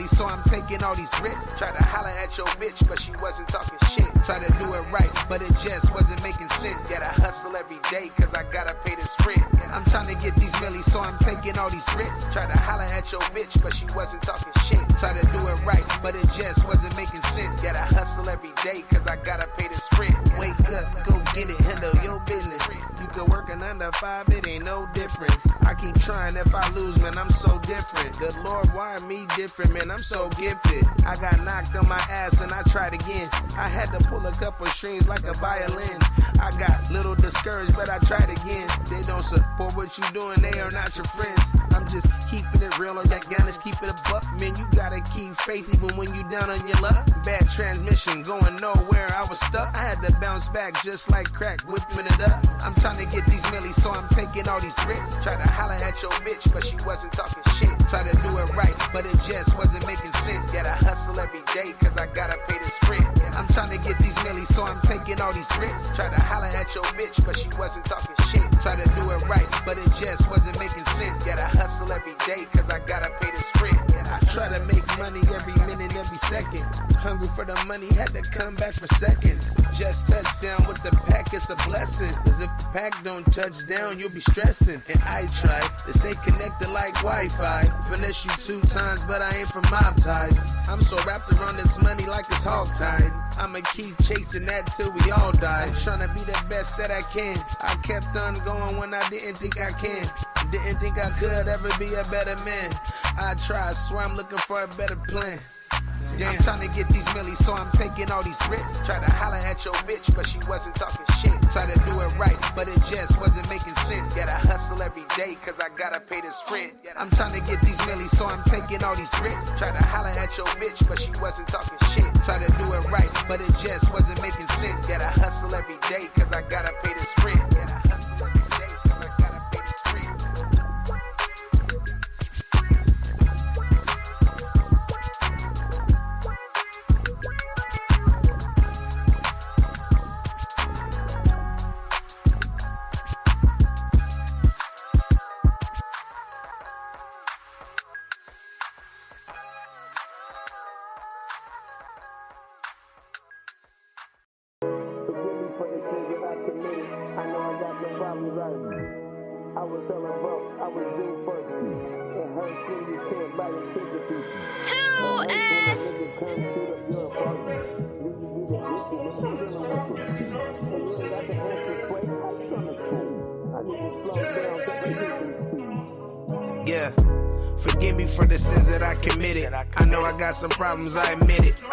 milli, so I'm taking all these risks. Try to holler at your bitch, but she wasn't talking shit. Try to do it right, but it just wasn't making sense. Gotta hustle every day, cause I gotta pay this rent. I'm trying to get these milli, so I'm taking all these risks. Try to holler at your bitch, but she wasn't talking shit. Try to do it right, but it just wasn't making sense. Gotta hustle every day, cause I gotta pay this rent. Wake up, go get it, handle your business. You can work an under 5, it ain't no difference. I keep trying, if I lose, man, I'm so different. The Lord wired me different, man, I'm so gifted. I got knocked on my ass and I tried again. I had to pull a couple strings like a violin. I got little discouraged, but I tried again. They don't support what you doing, they are not your friends. I'm just keeping it real on that honest, keep it a buck. Man, you gotta keep faith even when you down on your luck. Bad transmission, going nowhere, I was stuck. I had to bounce back just like crack, whipping it up. I'm trying to get these milli, so I'm taking all these risks. Try to holler at your bitch, but she wasn't talking shit. Try to do it right, but it just wasn't making sense. Gotta hustle every day, cause I gotta pay this rent. I'm trying to get these milli, so I'm taking all these risks. Try to holler at your bitch, but she wasn't talking shit. Try to do it right, but it just wasn't making sense. Gotta hustle every day, cause I gotta pay this rent. I try to make money every minute, every second. Hungry for the money, had to come back for seconds. Just touch down with the pack, it's a blessing. Cause if the pack don't touch down, you'll be stressing. And I try to stay connected like Wi-Fi. Finesse you 2 times, but I ain't from mob ties. I'm so wrapped around this money like it's hog tide. I'ma keep chasing that till we all die. I'm trying to be the best that I can. I kept on going when I didn't think I can. Didn't think I could ever be a better man. I try, I swear I'm looking for a better plan. I'm trying to get these milli, so I'm taking all these risks. Try to holler at your bitch, but she wasn't talking shit. Try to do it right, but it just wasn't making sense. Gotta hustle every day, cause I gotta pay this rent. I'm trying to get these milli, so I'm taking all these risks. Try to holler at your bitch, but she wasn't talking shit. Try to do it right, but it just wasn't making sense. Gotta hustle every day, cause I gotta pay this rent. Gotta hustle every day, cause I gotta pay this rent. I was selling broke, I was due first. It hurts when you can't buy your ticket piece. 2S! When a nigga come shoot up your apartment, then you get addicted when you dealing with it. And you ain't got the answer straight, how you gonna cool? I need to slow down, cause I get these keys. Yeah. Forgive me for the sins that I committed. I know I got some problems, I admit it.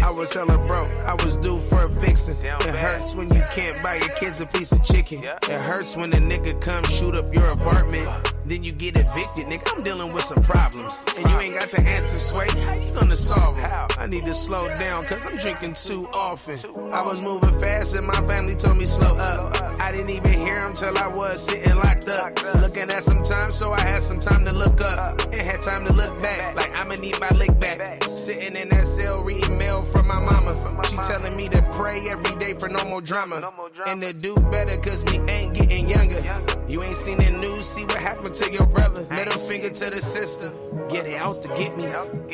I was hella broke, I was due for a fixin'. It hurts when you can't buy your kids a piece of chicken. It hurts when a nigga come shoot up your apartment, then you get evicted. Nigga, I'm dealing with some problems, and you ain't got the answer, Sway. How you gonna solve them? I need to slow down, cause I'm drinking too often. I was moving fast and my family told me slow up. I didn't even hear them till I was sitting locked up. Looking at some time, so I had some time to look up. And had time to look back, like I'ma need my lick back. Sitting in that cell reading mail from my mama. She telling me to pray every day for no more drama. And to do better cause we ain't getting younger. You ain't seen the news, see what happened to your brother. Middle finger to the sister, get it out to get me.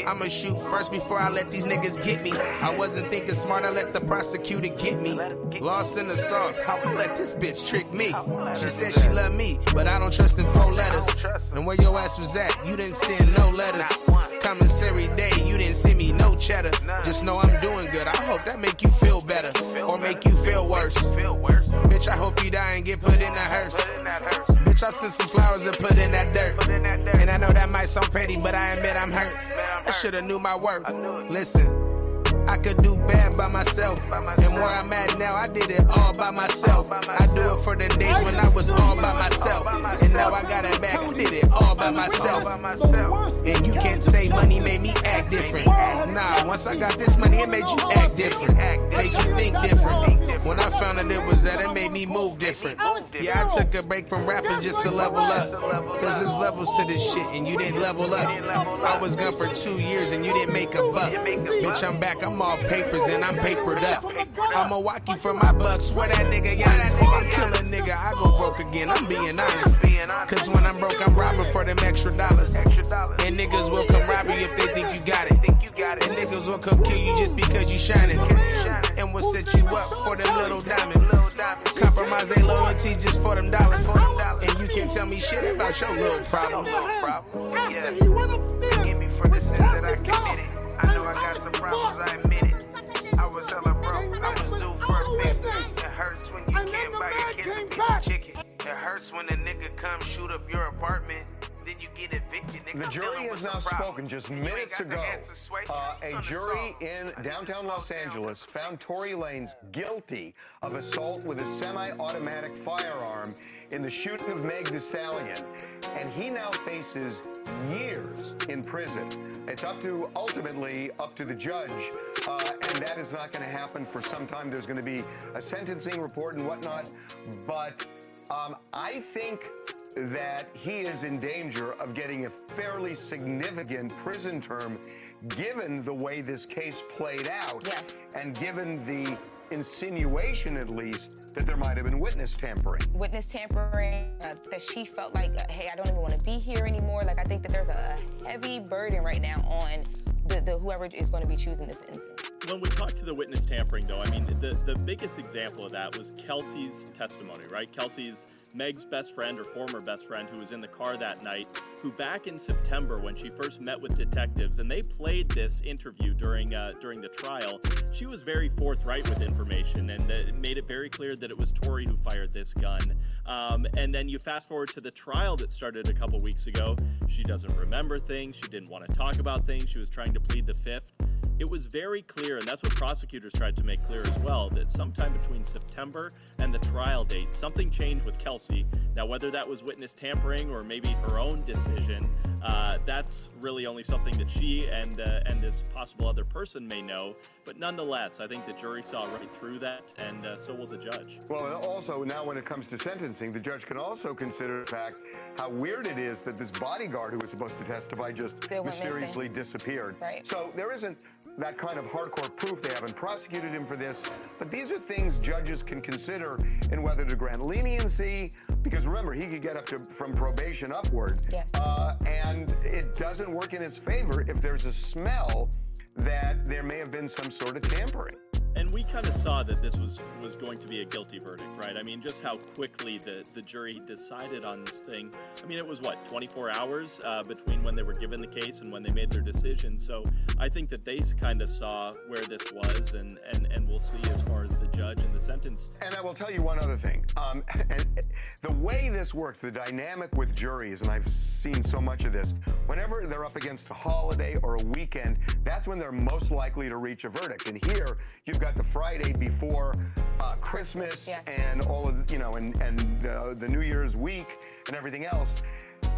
I'ma shoot first before I let these niggas get me. I wasn't thinking smart, I let the prosecutor get me. Lost in the sauce, how I let this bitch trick me. She said she love me, but I don't trust in 4 letters. And where your ass was at, you didn't send no letters. Commissary day, you didn't send me no cheddar. Just know I'm doing good, I hope that make you feel better. Or make you feel worse. Bitch, I hope you die and get put in a hearse. Bitch, I sent some flowers and put in that dirt. And I know that might sound petty, but I admit I'm hurt. I should've knew my worth. Listen, I could do bad by myself. And where I'm at now, I did it all by myself. I do it for the days when I was all by myself. And now I got it back, I did it all by myself. And you can't say money made me act different. Nah, once I got this money, it made you act different. Made you think different. When I found that it was that it made me move different. Yeah, I took a break from rapping just to level up. Cause there's levels to this shit and you didn't level up. I was gone for 2 years and you didn't make a buck. Bitch, I'm back, I'm all papers and I'm papered up. I'ma walk you for my bucks, where that nigga Giannis. Kill a nigga, I go broke again, I'm being honest. Cause when I'm broke, I'm robbing for them extra dollars. And niggas will come rob you if they think you got it. And niggas will come kill you just because you shining. And will set you up for them little diamonds. Compromise their loyalty just for them dollars. And you can't tell me shit about your little problem. Yeah. Forgive me for the sins that I committed. I know I got some problems, I admit it. I was hella broke, I was due for a fix. It hurts when you can't buy your kids a piece of chicken. It hurts when a nigga come shoot up your apartment. Then you get evicted, nigga. The jury has now spoken just minutes ago. A jury in downtown Los Angeles found Tory Lanez guilty of assault with a semi-automatic firearm in the shooting of Meg Thee Stallion. And he now faces years in prison. It's ultimately up to the judge, and that is not going to happen for some time. There's going to be a sentencing report and whatnot, but I think that he is in danger of getting a fairly significant prison term given the way this case played out. Yes. And given the insinuation, at least, that there might have been witness tampering. Witness tampering, that she felt like, hey, I don't even want to be here anymore. Like, I think that there's a heavy burden right now on the whoever is going to be choosing this instance. When we talk to the witness tampering, though, I mean, the biggest example of that was Kelsey's testimony, right? Kelsey's Meg's best friend or former best friend who was in the car that night, who back in September when she first met with detectives, and they played this interview during the trial, she was very forthright with information and made it very clear that it was Tory who fired this gun. And then you fast forward to the trial that started a couple weeks ago. She doesn't remember things. She didn't want to talk about things. She was trying to plead the fifth. It was very clear, and that's what prosecutors tried to make clear as well, that sometime between September and the trial date, something changed with Kelsey. Now, whether that was witness tampering or maybe her own decision, that's really only something that she and this possible other person may know. But nonetheless, I think the jury saw right through that, and so will the judge. Well, and also now when it comes to sentencing, the judge can also consider the fact how weird it is that this bodyguard who was supposed to testify just mysteriously disappeared. Right. So there isn't that kind of hardcore proof. They haven't prosecuted him for this. But these are things judges can consider in whether to grant leniency, because remember, he could get up to from probation upward. Yes. And it doesn't work in his favor if there's a smell that there may have been some sort of tampering. And we kind of saw that this was going to be a guilty verdict, right? I mean, just how quickly the jury decided on this thing. I mean, it was, 24 hours between when they were given the case and when they made their decision. So I think that they kind of saw where this was, and we'll see as far as the judge and the sentence. And I will tell you one other thing. And the way this works, the dynamic with juries, and I've seen so much of this, whenever they're up against a holiday or a weekend, that's when they're most likely to reach a verdict. And here, you've got the Friday before Christmas, yes, and all of the New Year's week and everything else.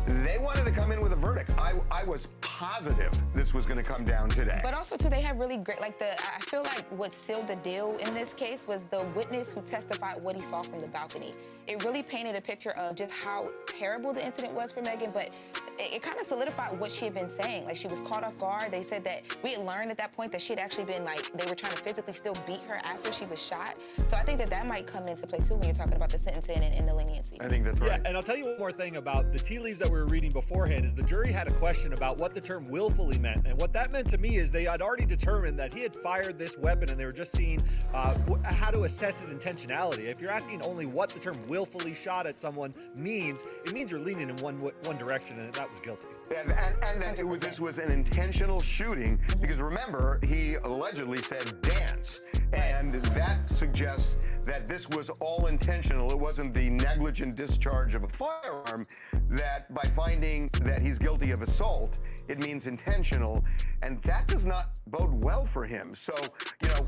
They wanted to come in with a verdict. I was positive this was going to come down today. But also, too, they have really great, I feel like what sealed the deal in this case was the witness who testified what he saw from the balcony. It really painted a picture of just how terrible the incident was for Megan, but it kind of solidified what she had been saying. Like, she was caught off guard. They said that we had learned at that point that she had actually been, they were trying to physically still beat her after she was shot. So I think that might come into play, too, when you're talking about the sentencing and the leniency. I think that's right. Yeah, and I'll tell you one more thing about the tea leaves that we were reading beforehand is the jury had a question about what the term willfully meant. And what that meant to me is they had already determined that he had fired this weapon, and they were just seeing how to assess his intentionality. If you're asking only what the term willfully shot at someone means, it means you're leaning in one direction, and that was guilty. And that this was an intentional shooting, because remember, he allegedly said dance. And that suggests that this was all intentional. It wasn't the negligent discharge of a firearm, that by finding that he's guilty of assault, it means intentional. And that does not bode well for him. So,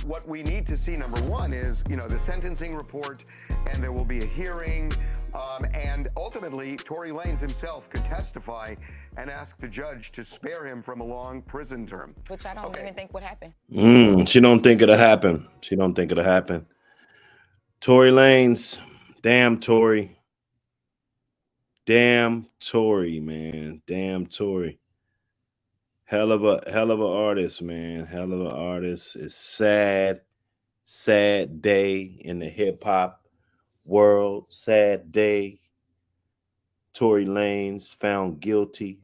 what we need to see, number one, is, the sentencing report, and there will be a hearing. And ultimately, Tory Lanez himself could testify and ask the judge to spare him from a long prison term. Which I don't even think would happen. She don't think it'll happen. She don't think it'll happen. Tory Lanez, damn Tory. Damn Tory, man. Damn Tory. Hell of a artist, man. Hell of an artist. It's sad, sad day in the hip hop world. Sad day. Tory Lanez found guilty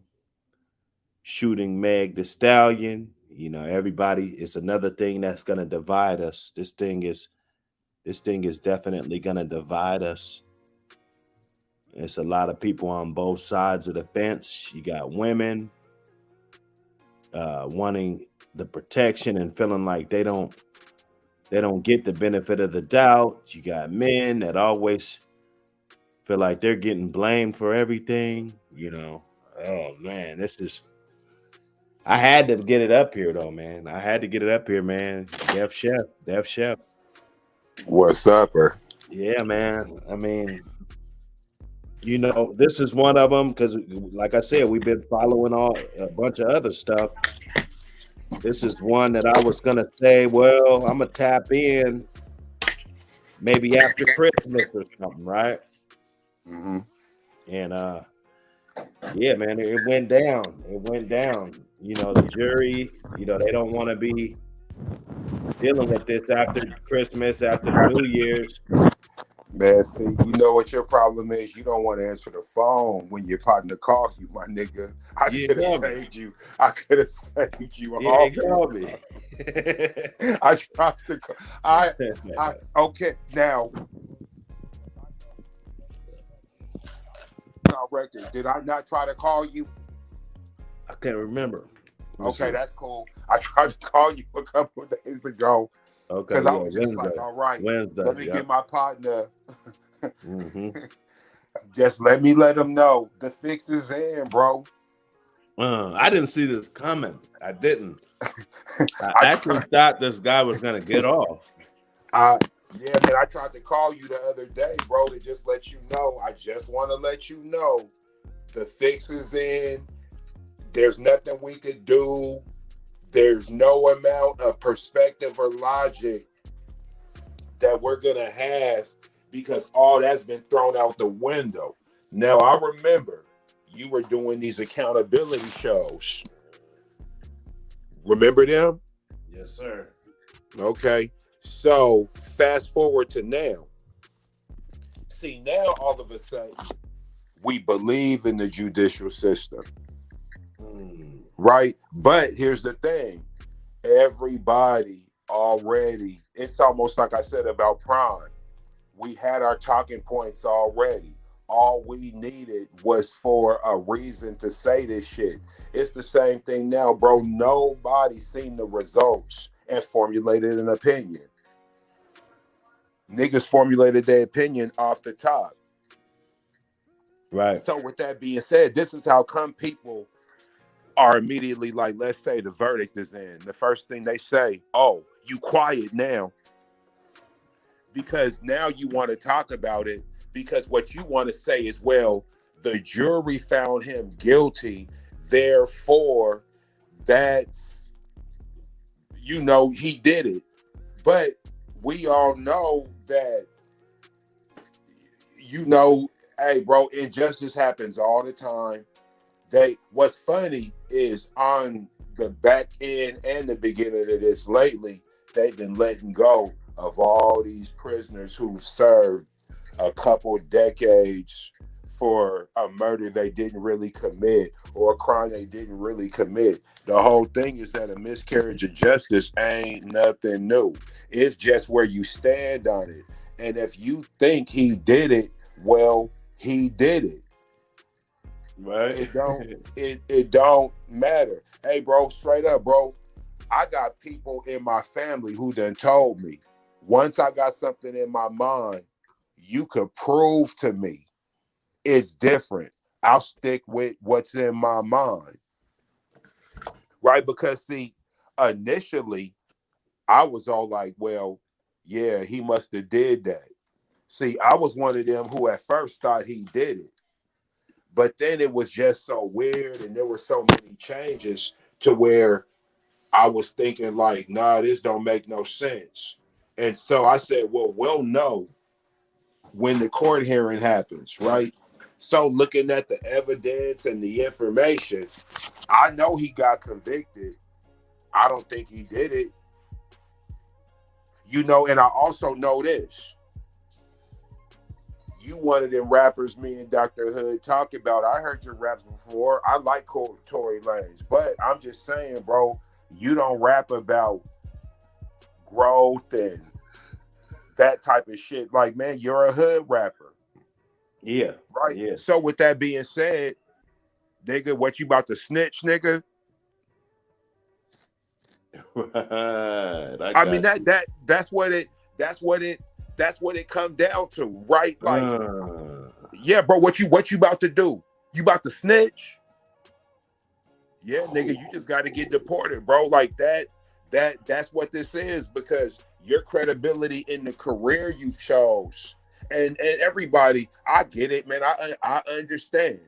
shooting Meg the Stallion. You know, everybody, it's another thing that's gonna divide us. This thing is definitely gonna divide us. It's a lot of people on both sides of the fence. You got women wanting the protection and feeling like they don't get the benefit of the doubt. You got men that always feel like they're getting blamed for everything. You know, oh man, this is. I had to get it up here though, man. I had to get it up here, man. Def Chef. What's up, her? Yeah, man. I mean, you know, this is one of them because, like I said, we've been following a bunch of other stuff. This is one that I was gonna say, well, I'm gonna tap in maybe after Christmas or something, right? Mm-hmm. And yeah, man, it went down. It went down. You know, the jury, you know, they don't want to be dealing with this after Christmas, after the New Year's. Man, see, you know what your problem is? You don't want to answer the phone when your partner calls you, my nigga. I could have saved you. I could have saved you. Yeah, he called me. I tried to call. Okay, now. Record. Did I not try to call you? I can't remember. Okay, that's cool. I tried to call you a couple of days ago. Okay, because I was just like, all right, Wednesday, let me get my partner. Just let him know the fix is in, bro. I didn't see this coming. I didn't. I actually thought this guy was gonna get off. Yeah, man, I tried to call you the other day, bro, to just let you know. I just want to let you know the fix is in. There's nothing we could do. There's no amount of perspective or logic that we're going to have because all that's been thrown out the window. Now, I remember you were doing these accountability shows. Remember them? Yes, sir. Okay. So fast forward to now. See, now all of a sudden, we believe in the judicial system. Right? But here's the thing. Everybody already, it's almost like I said about Prime. We had our talking points already. All we needed was for a reason to say this shit. It's the same thing now, bro. Nobody seen the results and formulated an opinion. Niggas formulated their opinion off the top. Right. So with that being said, this is how come people are immediately like, let's say the verdict is in. The first thing they say, oh, you quiet now. Because now you want to talk about it because what you want to say is, well, the jury found him guilty. Therefore, that's, you know, he did it. But we all know that, you know, hey, bro, injustice happens all the time. What's funny is on the back end and the beginning of this lately, they've been letting go of all these prisoners who've served a couple decades for a murder they didn't really commit or a crime they didn't really commit. The whole thing is that a miscarriage of justice ain't nothing new. It's just where you stand on it. And if you think he did it, well, he did it. Right. It don't matter. Hey, bro, straight up, bro. I got people in my family who done told me, once I got something in my mind, you could prove to me it's different. I'll stick with what's in my mind. Right? Because see, initially, I was all like, well, yeah, he must have did that. See, I was one of them who at first thought he did it. But then it was just so weird and there were so many changes to where I was thinking like, nah, this don't make no sense. And so I said, well, we'll know when the court hearing happens, right? So looking at the evidence and the information, I know he got convicted. I don't think he did it. You know, and I also know this. You one of them rappers me and Dr. Hood talk about. I heard your raps before. I like Tory Lanez, but I'm just saying, bro, you don't rap about growth and that type of shit. Like, man, you're a hood rapper. Yeah. Right? Yeah. So with that being said, nigga, what you about to snitch, nigga? Right. I mean that's what it comes down to, right? Like, yeah, bro, what you about to do? You about to snitch? Yeah, nigga, you just got to get deported, bro. Like that's what this is, because your credibility in the career you chose, and everybody, I get it, man. I understand.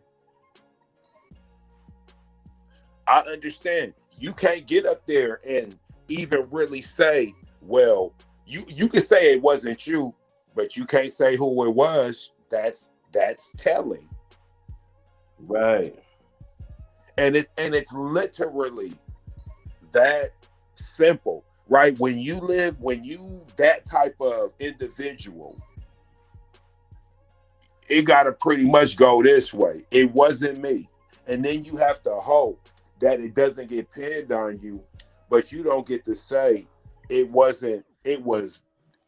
I understand. You can't get up there and even really say, well, you can say it wasn't you, but you can't say who it was. That's telling. Right. And it's literally that simple, right? When you that type of individual, it gotta pretty much go this way. It wasn't me. And then you have to hope that it doesn't get pinned on you, but you don't get to say it wasn't, it was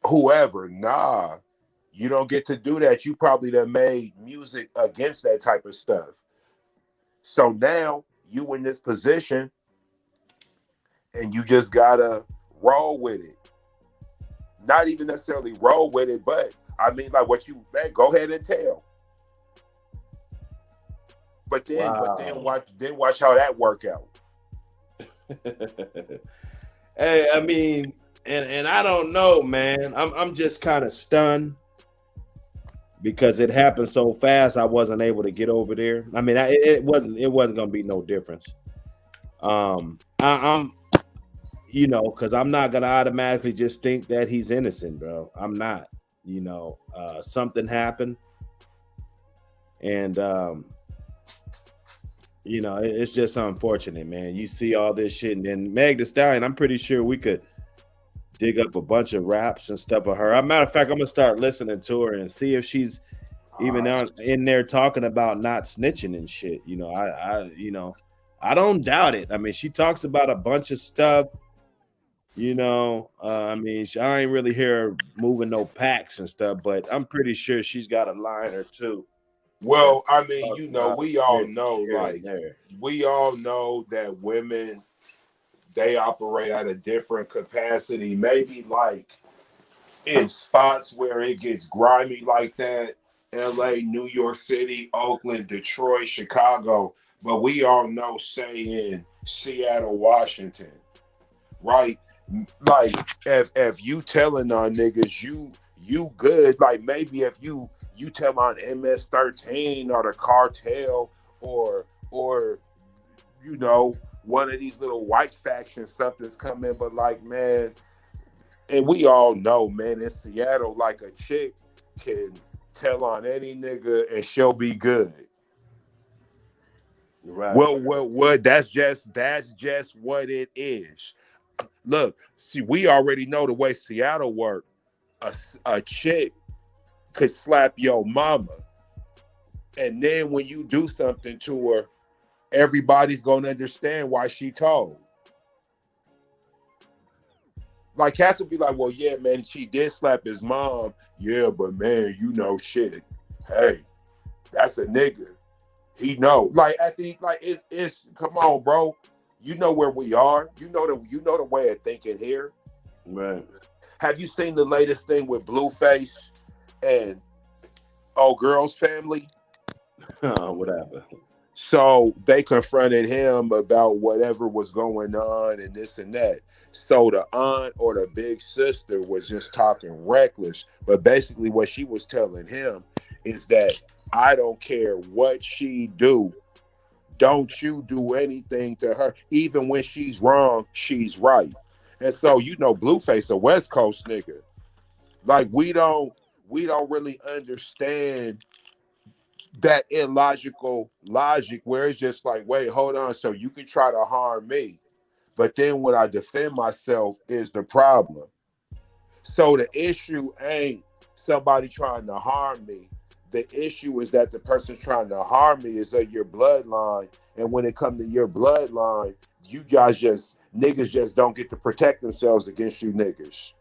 whoever. Nah, you don't get to do that. You probably done made music against that type of stuff. So now you in this position and you just gotta roll with it. Not even necessarily roll with it, but I mean, like, what you, man, go ahead and tell. But then watch how that work out. Hey, I mean, and I don't know, man. I'm just kind of stunned because it happened so fast. I wasn't able to get over there. I mean, it wasn't gonna be no difference. I'm you know, because I'm not gonna automatically just think that he's innocent, bro. I'm not. You know, something happened, and you know, it's just unfortunate, man. You see all this shit, and then Meg Thee Stallion, I'm pretty sure we could dig up a bunch of raps and stuff of her. As a matter of fact, I'm gonna start listening to her and see if she's even in there talking about not snitching and shit. You know, I don't doubt it. I mean, she talks about a bunch of stuff. You know, I mean, I ain't really hear her moving no packs and stuff, but I'm pretty sure she's got a line or two. Well, I mean, you know, we all know that women, they operate at a different capacity. Maybe like in spots where it gets grimy like that, LA, New York City, Oakland, Detroit, Chicago. But we all know, say, in Seattle, Washington, right? Like, if you telling on niggas, you good. Like, maybe if you tell on MS-13 or the cartel or you know, one of these little white factions, something's coming. But like, man, and we all know, man, in Seattle, like, a chick can tell on any nigga and she'll be good. Right. Well, that's just what it is. Look, see, we already know the way Seattle work. A chick could slap your mama, and then when you do something to her, everybody's gonna understand why she told. Like, cats will be like, well, yeah, man, she did slap his mom. Yeah, but man, you know, shit. Hey, that's a nigga. He know. Like, it's come on, bro. You know where we are. You know the way of thinking here. Right. Have you seen the latest thing with Blueface and old girl's family? What happened? So they confronted him about whatever was going on and this and that. So the aunt or the big sister was just talking reckless. But basically what she was telling him is that I don't care what she do. Don't you do anything to her. Even when she's wrong, she's right. And so, you know, Blueface, a West Coast nigga. Like, we don't we don't really understand that illogical logic where it's just like, wait, hold on. So you can try to harm me, but then when I defend myself is the problem. So the issue ain't somebody trying to harm me. The issue is that the person trying to harm me is of your bloodline. And when it comes to your bloodline, you guys niggas just don't get to protect themselves against you niggas.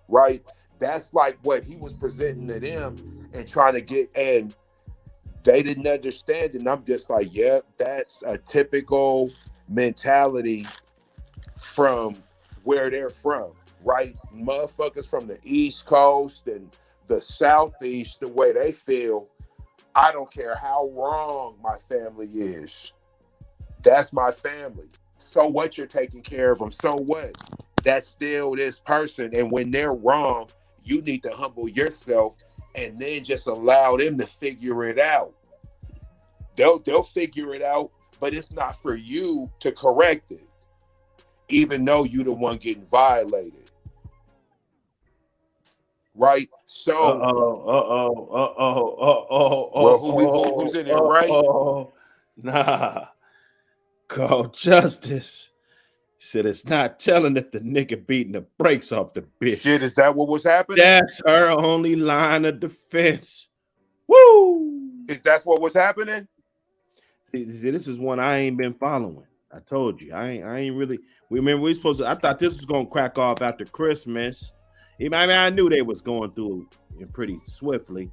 Right? That's like what he was presenting to them and trying to get, and they didn't understand. And I'm just like, yeah, that's a typical mentality from where they're from, right? Motherfuckers from the East Coast and the Southeast, the way they feel, I don't care how wrong my family is. That's my family. So what, you're taking care of them? So what? That's still this person. And when they're wrong, you need to humble yourself and then just allow them to figure it out. They'll figure it out, but it's not for you to correct it, even though you the one getting violated. Right? So who's in there, right? Nah. Call justice. He said it's not telling if the nigga beating the brakes off the bitch. Shit, is that what was happening? That's her only line of defense. Woo! Is that what was happening? See, this is one I ain't been following. I told you, I ain't really. Remember, we supposed to. I thought this was gonna crack off after Christmas. I mean, I knew they was going through it pretty swiftly,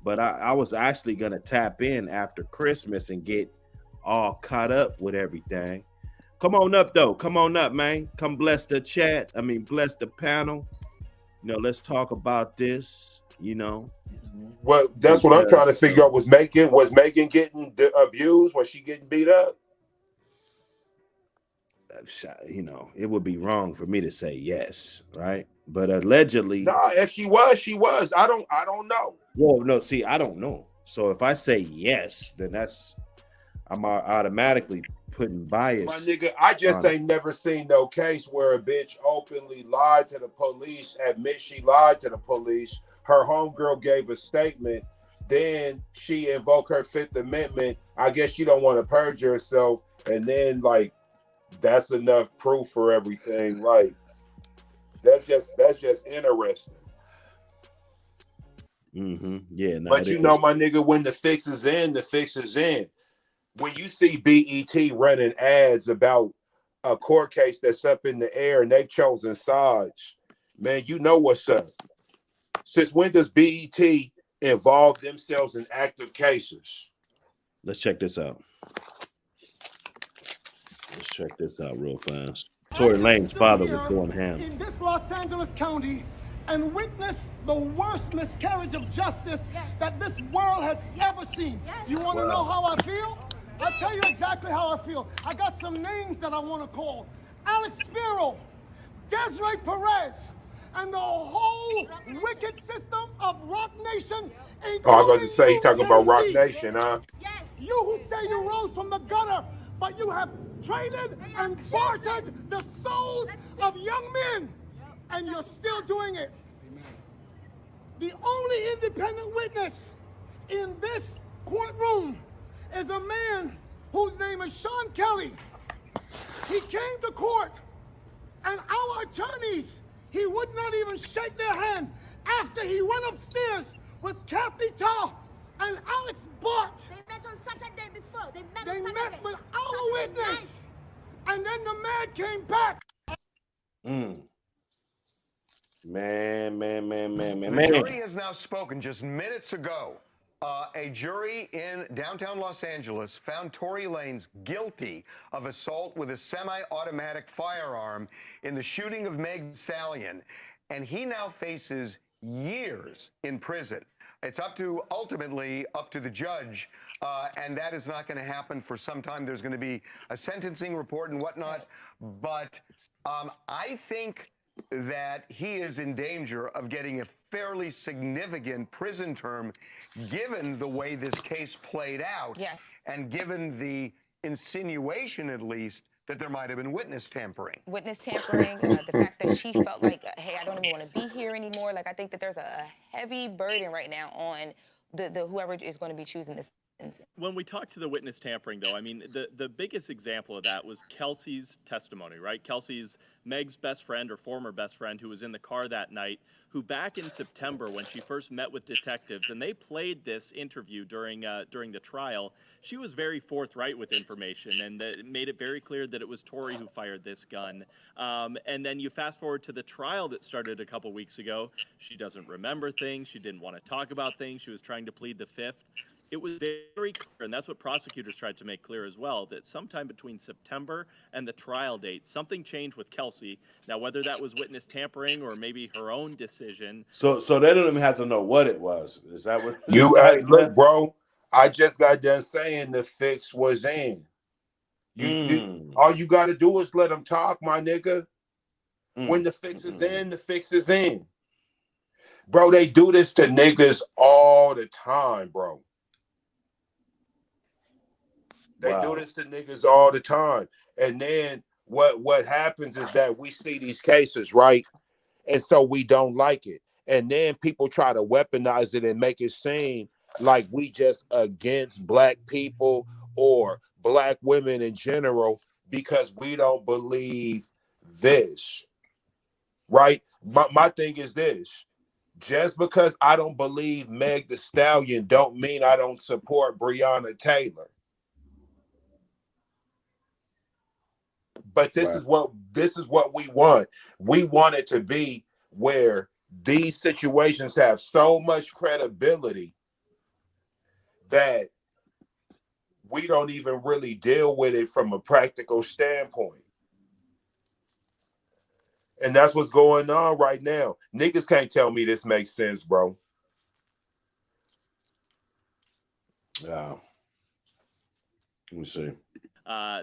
but I was actually gonna tap in after Christmas and get all caught up with everything. Come on up, though. Come on up, man. Come bless the chat. I mean, bless the panel. You know, let's talk about this. You know, well, that's what I'm trying to figure out. Was Megan getting abused? Was she getting beat up? You know, it would be wrong for me to say yes, right? But allegedly, no. If she was, she was. I don't know. Well, no. See, I don't know. So if I say yes, then I'm automatically putting bias. My nigga, I just ain't never seen no case where a bitch openly lied to the police, admit she lied to the police. Her homegirl gave a statement, then she invoked her Fifth Amendment. I guess she don't want to perjure herself, and then like that's enough proof for everything. Like that's just interesting. Yeah, no, but you know, my nigga, when the fix is in, the fix is in. When you see BET running ads about a court case that's up in the air and they've chosen sides, man, you know what's up. Since when does BET involve themselves in active cases? Let's check this out. Let's check this out real fast. Tory Lanez's father was going ham. In this Los Angeles County, and witness the worst miscarriage of justice that this world has ever seen. You want to know how I feel? I'll tell you exactly how I feel. I got some names that I want to call. Alex Spiro, Desiree Perez, and the whole wicked system of Rock Nation. I was about to say, he's talking about Rock Nation, huh? Yes. You who say you rose from the gutter, but you have traded and bartered the souls of young men, and you're still doing it. The only independent witness in this courtroom is a man whose name is Sean Kelly. He came to court, and our attorneys, he would not even shake their hand after he went upstairs with Kathy Tah and Alex Bott. They met on Saturday before. They met with our witness, and then the man came back. Man. The jury has now spoken just minutes ago. A jury in downtown Los Angeles found Tory Lanez guilty of assault with a semi-automatic firearm in the shooting of Meg Thee Stallion, and he now faces years in prison. It's ultimately up to the judge, and that is not going to happen for some time. There's going to be a sentencing report and whatnot, but I think that he is in danger of getting a fairly significant prison term given the way this case played out, and given the insinuation, at least, that there might have been witness tampering. Witness tampering, the fact that she felt like, hey, I don't even want to be here anymore. Like, I think that there's a heavy burden right now on the whoever is going to be choosing this. When we talk to the witness tampering, though, I mean, the biggest example of that was Kelsey's testimony, right? Kelsey's Meg's best friend or former best friend who was in the car that night, who back in September when she first met with detectives, and they played this interview during the trial, she was very forthright with information and made it very clear that it was Tory who fired this gun. And then you fast forward to the trial that started a couple weeks ago. She doesn't remember things. She didn't want to talk about things. She was trying to plead the fifth. It was very clear, and that's what prosecutors tried to make clear as well, that sometime between September and the trial date, something changed with Kelsey. Now, whether that was witness tampering or maybe her own decision. So they don't even have to know what it was. Is that what You look, bro? I just got done saying the fix was in. All you got to do is let them talk, my nigga. When the fix is in, the fix is in. Bro, they do this to niggas all the time, bro. They do this to niggas all the time. And then what happens is that we see these cases, right? And so we don't like it. And then people try to weaponize it and make it seem like we just against black people or black women in general because we don't believe this, right? My thing is this. Just because I don't believe Meg Thee Stallion don't mean I don't support Breonna Taylor. But this is what we want. We want it to be where these situations have so much credibility that we don't even really deal with it from a practical standpoint. And that's what's going on right now. Niggas can't tell me this makes sense, bro. Yeah. Let me see.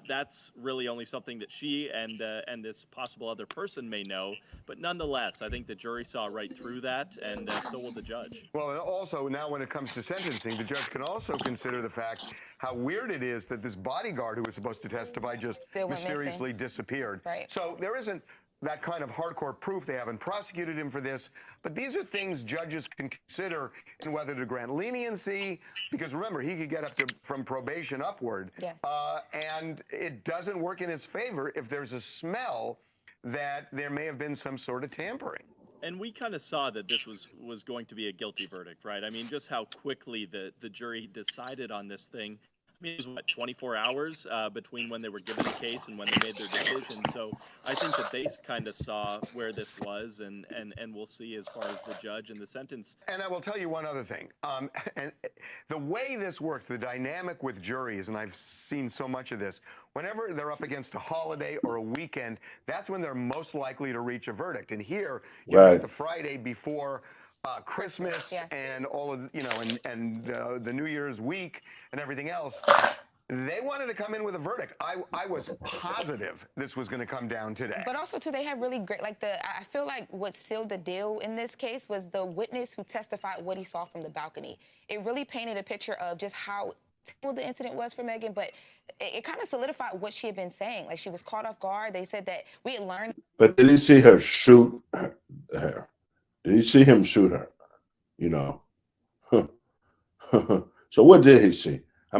That's really only something that she and this possible other person may know. But nonetheless, I think the jury saw right through that, and so will the judge. Well, and also now when it comes to sentencing, the judge can also consider the fact how weird it is that this bodyguard who was supposed to testify just mysteriously disappeared. Right. So there isn't that kind of hardcore proof. They haven't prosecuted him for this. But these are things judges can consider in whether to grant leniency, because remember, he could get up to from probation upward. Yes. And it doesn't work in his favor if there's a smell that there may have been some sort of tampering. And we kind of saw that this was going to be a guilty verdict, right? I mean, just how quickly the jury decided on this thing. I mean, it was, what, 24 hours between when they were given the case and when they made their decision. So I think that they kind of saw where this was, and we'll see as far as the judge and the sentence. And I will tell you one other thing. And the way this works, the dynamic with juries, and I've seen so much of this, whenever they're up against a holiday or a weekend, that's when they're most likely to reach a verdict. And here, you've got the Friday before Christmas and all of, and the New Year's week and everything else. They wanted to come in with a verdict. I was positive this was going to come down today. But also, too, they have really great, I feel like what sealed the deal in this case was the witness who testified what he saw from the balcony. It really painted a picture of just how terrible the incident was for Megan, but it kind of solidified what she had been saying. Like, she was caught off guard. They said that we had learned. But did he see her shoot her? Did he see him shoot her? So what did he see? We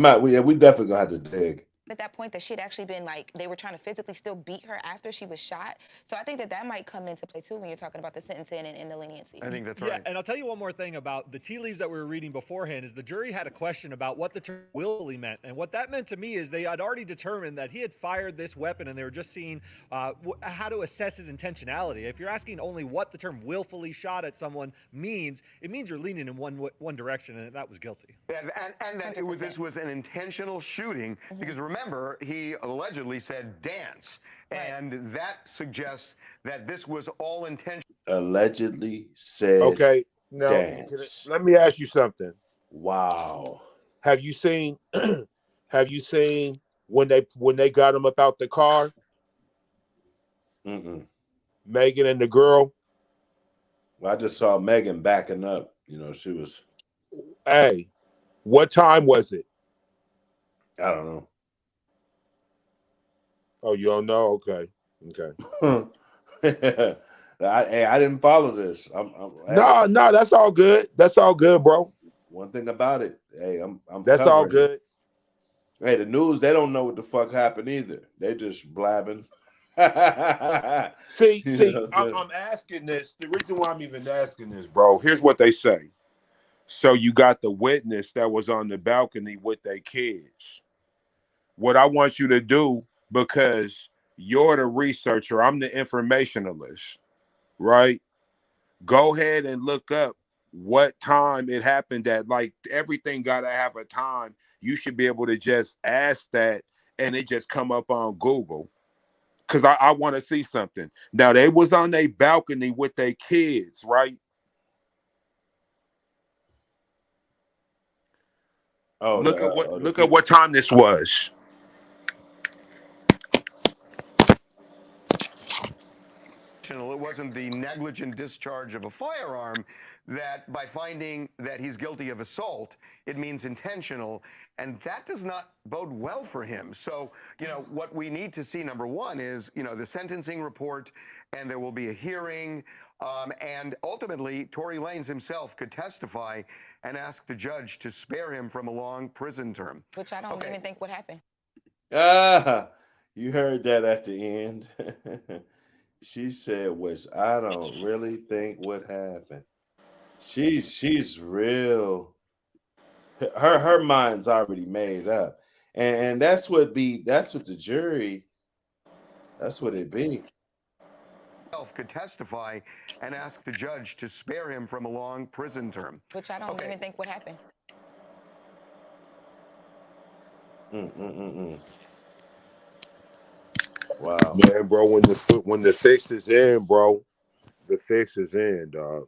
definitely gonna have to dig. At that point that she'd actually been they were trying to physically still beat her after she was shot. So I think that might come into play too when you're talking about the sentencing and the leniency. I think that's right. Yeah, and I'll tell you one more thing about the tea leaves that we were reading beforehand is the jury had a question about what the term willfully meant. And what that meant to me is they had already determined that he had fired this weapon and they were just seeing how to assess his intentionality. If you're asking only what the term willfully shot at someone means, it means you're leaning in one direction, and that was guilty. And that this was an intentional shooting because remember, he allegedly said dance, and that suggests that this was all intentional. Allegedly said now, dance. Let me ask you something. Wow. Have you seen when they got him up out the car? Megan and the girl? Well, I just saw Megan backing up. She was. Hey, what time was it? I don't know. Oh, you don't know? Okay. I didn't follow this. No, that's all good. That's all good, bro. One thing about it, hey, I'm That's all covering it. good. Hey, the news, they don't know what the fuck happened either. They just blabbing. See, You know what I'm saying? I'm asking this. The reason why I'm even asking this, bro, here's what they say. So you got the witness that was on the balcony with their kids. What I want you to do, because you're the researcher, I'm the informationalist, right? Go ahead and look up what time it happened at. Like, everything got to have a time. You should be able to just ask that and it just come up on Google. Because I want to see something. Now, they was on their balcony with their kids, right? Oh, Look at what time this was. It wasn't the negligent discharge of a firearm that by finding that he's guilty of assault, it means intentional, and that does not bode well for him. So, what we need to see, number one, is, the sentencing report, and there will be a hearing, and ultimately, Tory Lanez himself could testify and ask the judge to spare him from a long prison term. Which I don't even think would happen. You heard that at the end. She said, which I don't really think would happen. She's real. Her mind's already made up, and that's what the jury. That's what it be. Could testify and ask the judge to spare him from a long prison term. Which I don't even think would happen. Wow, man, bro. When the fix is in, bro, the fix is in, dog.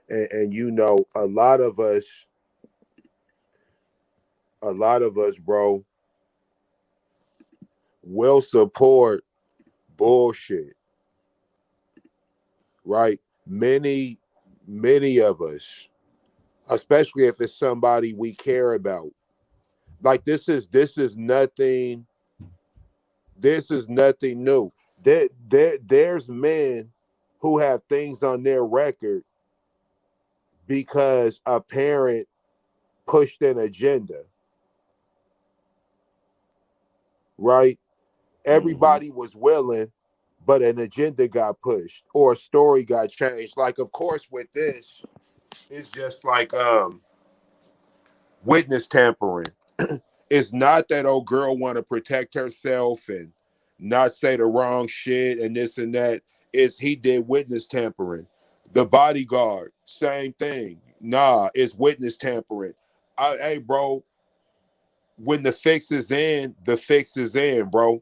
And a lot of us, bro, will support bullshit, right? Many of us, especially if it's somebody we care about. Like, this is nothing. This is nothing new. There's men who have things on their record because a parent pushed an agenda, right? Everybody was willing, but an agenda got pushed or a story got changed. Like, of course, with this, it's just like witness tampering. It's not that old girl want to protect herself and not say the wrong shit and this and that. Is he did witness tampering. The bodyguard, same thing. Nah, it's witness tampering. Hey, bro, when the fix is in, the fix is in, bro.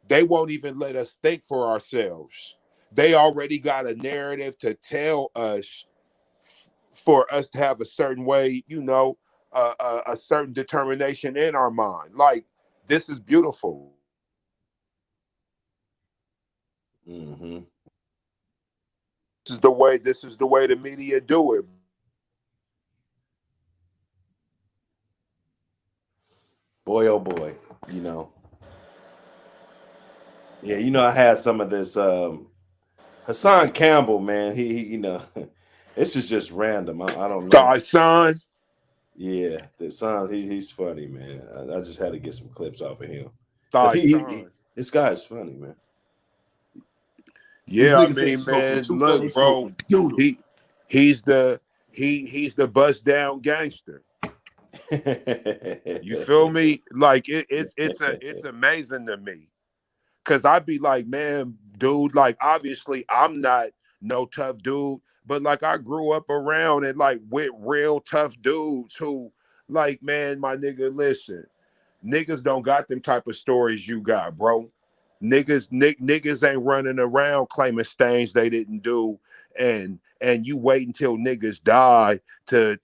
They won't even let us think for ourselves. They already got a narrative to tell us for us to have a certain way, a certain determination in our mind. Like, this is beautiful. Mm-hmm. This is the way the media do it. Boy, oh boy, Yeah, I had some of this Hassan Campbell, man. He this is just random. I don't know. Son. Yeah, the son, he's funny, man. I just had to get some clips off of him. This guy is funny, man. Yeah, I mean, man, look, bro, he's the bust down gangster. You feel me? Like, it's amazing to me. Cause I'd be like, man, dude, like, obviously I'm not no tough dude, but like, I grew up around and like with real tough dudes who, like, man, my nigga, listen, niggas don't got them type of stories you got, bro. Niggas ain't running around claiming things they didn't do, and you wait until niggas die to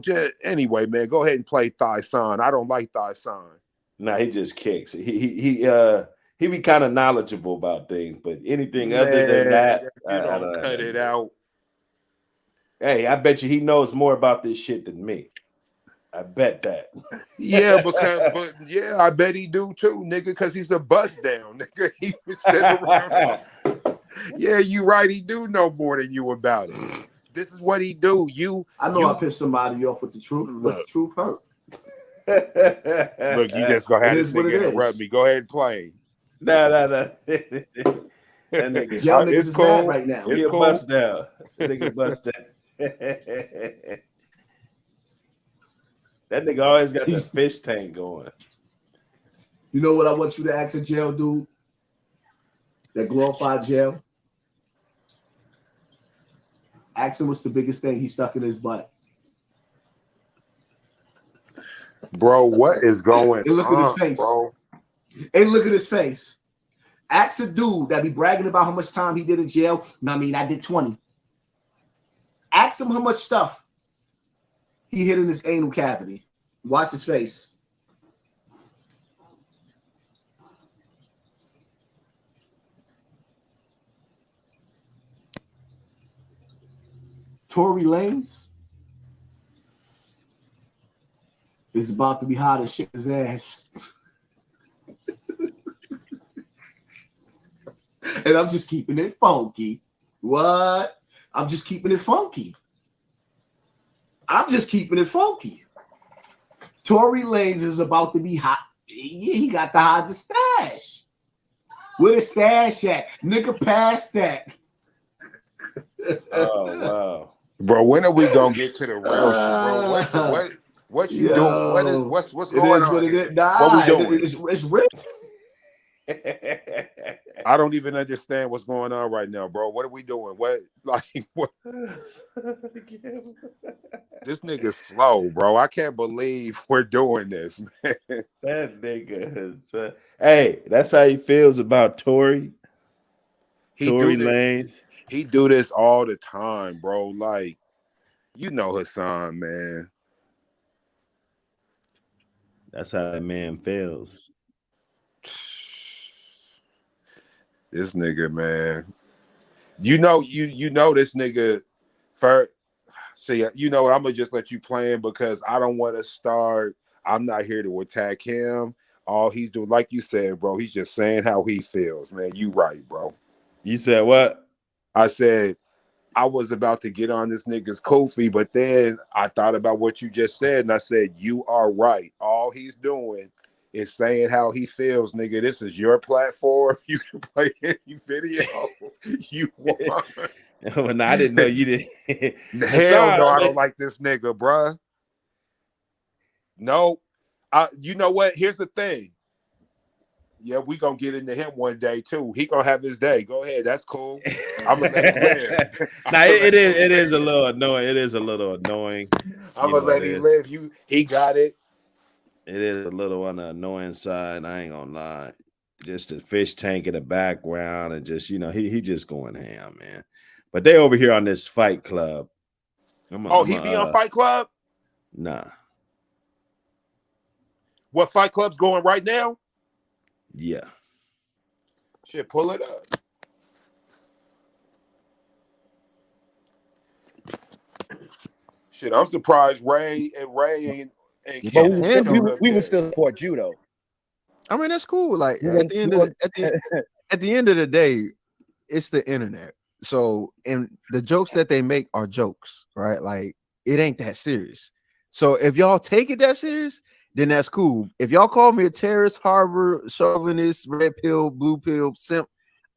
just anyway, man. Go ahead and play Thigh Son. I don't like Thigh Son. Nah, he just kicks. He be kind of knowledgeable about things, but anything other than that, you don't cut it out. Hey, I bet you he knows more about this shit than me. I bet that. Yeah, but yeah, I bet he do too, nigga, because he's a bust down, nigga. He was sitting around. Yeah, you right. He do know more than you about it. This is what he do. I know I pissed somebody off with the truth. But the truth hurt. Look, you just gonna have this nigga interrupt me. Go ahead and play. No. That nigga, y'all niggas is cool. Mad right now. He cool. Bust down. Nigga bust down. That nigga always got the fish tank going. You know what I want you to ask a jail dude? That glorified jail. Ask him what's the biggest thing he stuck in his butt. Bro, what is going and look on, at his face. Bro? And look at his face. Ask a dude that be bragging about how much time he did in jail. I mean, I did 20. Ask him how much stuff he hit in his anal cavity. Watch his face. Tory Lanez is about to be hot as shit his ass. And I'm just keeping it funky. What? I'm just keeping it funky. I'm just keeping it funky. Tory Lanez is about to be hot. He got to hide the stash. Where the stash at? Nigga, pass that. Oh, wow. Bro, when are we gonna get to the real shit, bro? What you doing? What's going on? What we doing? It's real. I don't even understand what's going on right now, bro. What are we doing? What? This nigga's slow, bro. I can't believe we're doing this. That nigga is, hey, that's how he feels about Tory. Tory Lanez. He do this all the time, bro. Like, you know Hassan, man. That's how that man feels. This nigga, man. You know this nigga first. See, you know what? I'm gonna just let you play him because I don't want to start. I'm not here to attack him. All he's doing, like you said, bro, he's just saying how he feels, man. You right, bro. You said what? I said I was about to get on this nigga's Kofi, but then I thought about what you just said, and I said, you are right. All he's doing is saying how he feels, nigga. This is your platform. You can play any video you want. Well, I didn't know you did. Hell no, I don't like this nigga, bruh. No. You know what? Here's the thing. Yeah, we gonna get into him one day too. He gonna have his day. Go ahead, that's cool. I'm gonna let him live. Now it is a little annoying. It is a little annoying. I'm gonna let him live. He got it. It is a little on the annoying side. I ain't gonna lie. Just the fish tank in the background, and just he just going ham, man. But they over here on this Fight Club. He be on Fight Club? Nah. What Fight Club's going right now? Yeah. Shit, pull it up. Shit, I'm surprised Ray and But we would still support you though. I mean, that's cool. Like at the end of the day, it's the internet. So, and the jokes that they make are jokes, right? Like it ain't that serious. So if y'all take it that serious, then that's cool. If y'all call me a terrorist, harbor, chauvinist, red pill, blue pill, simp,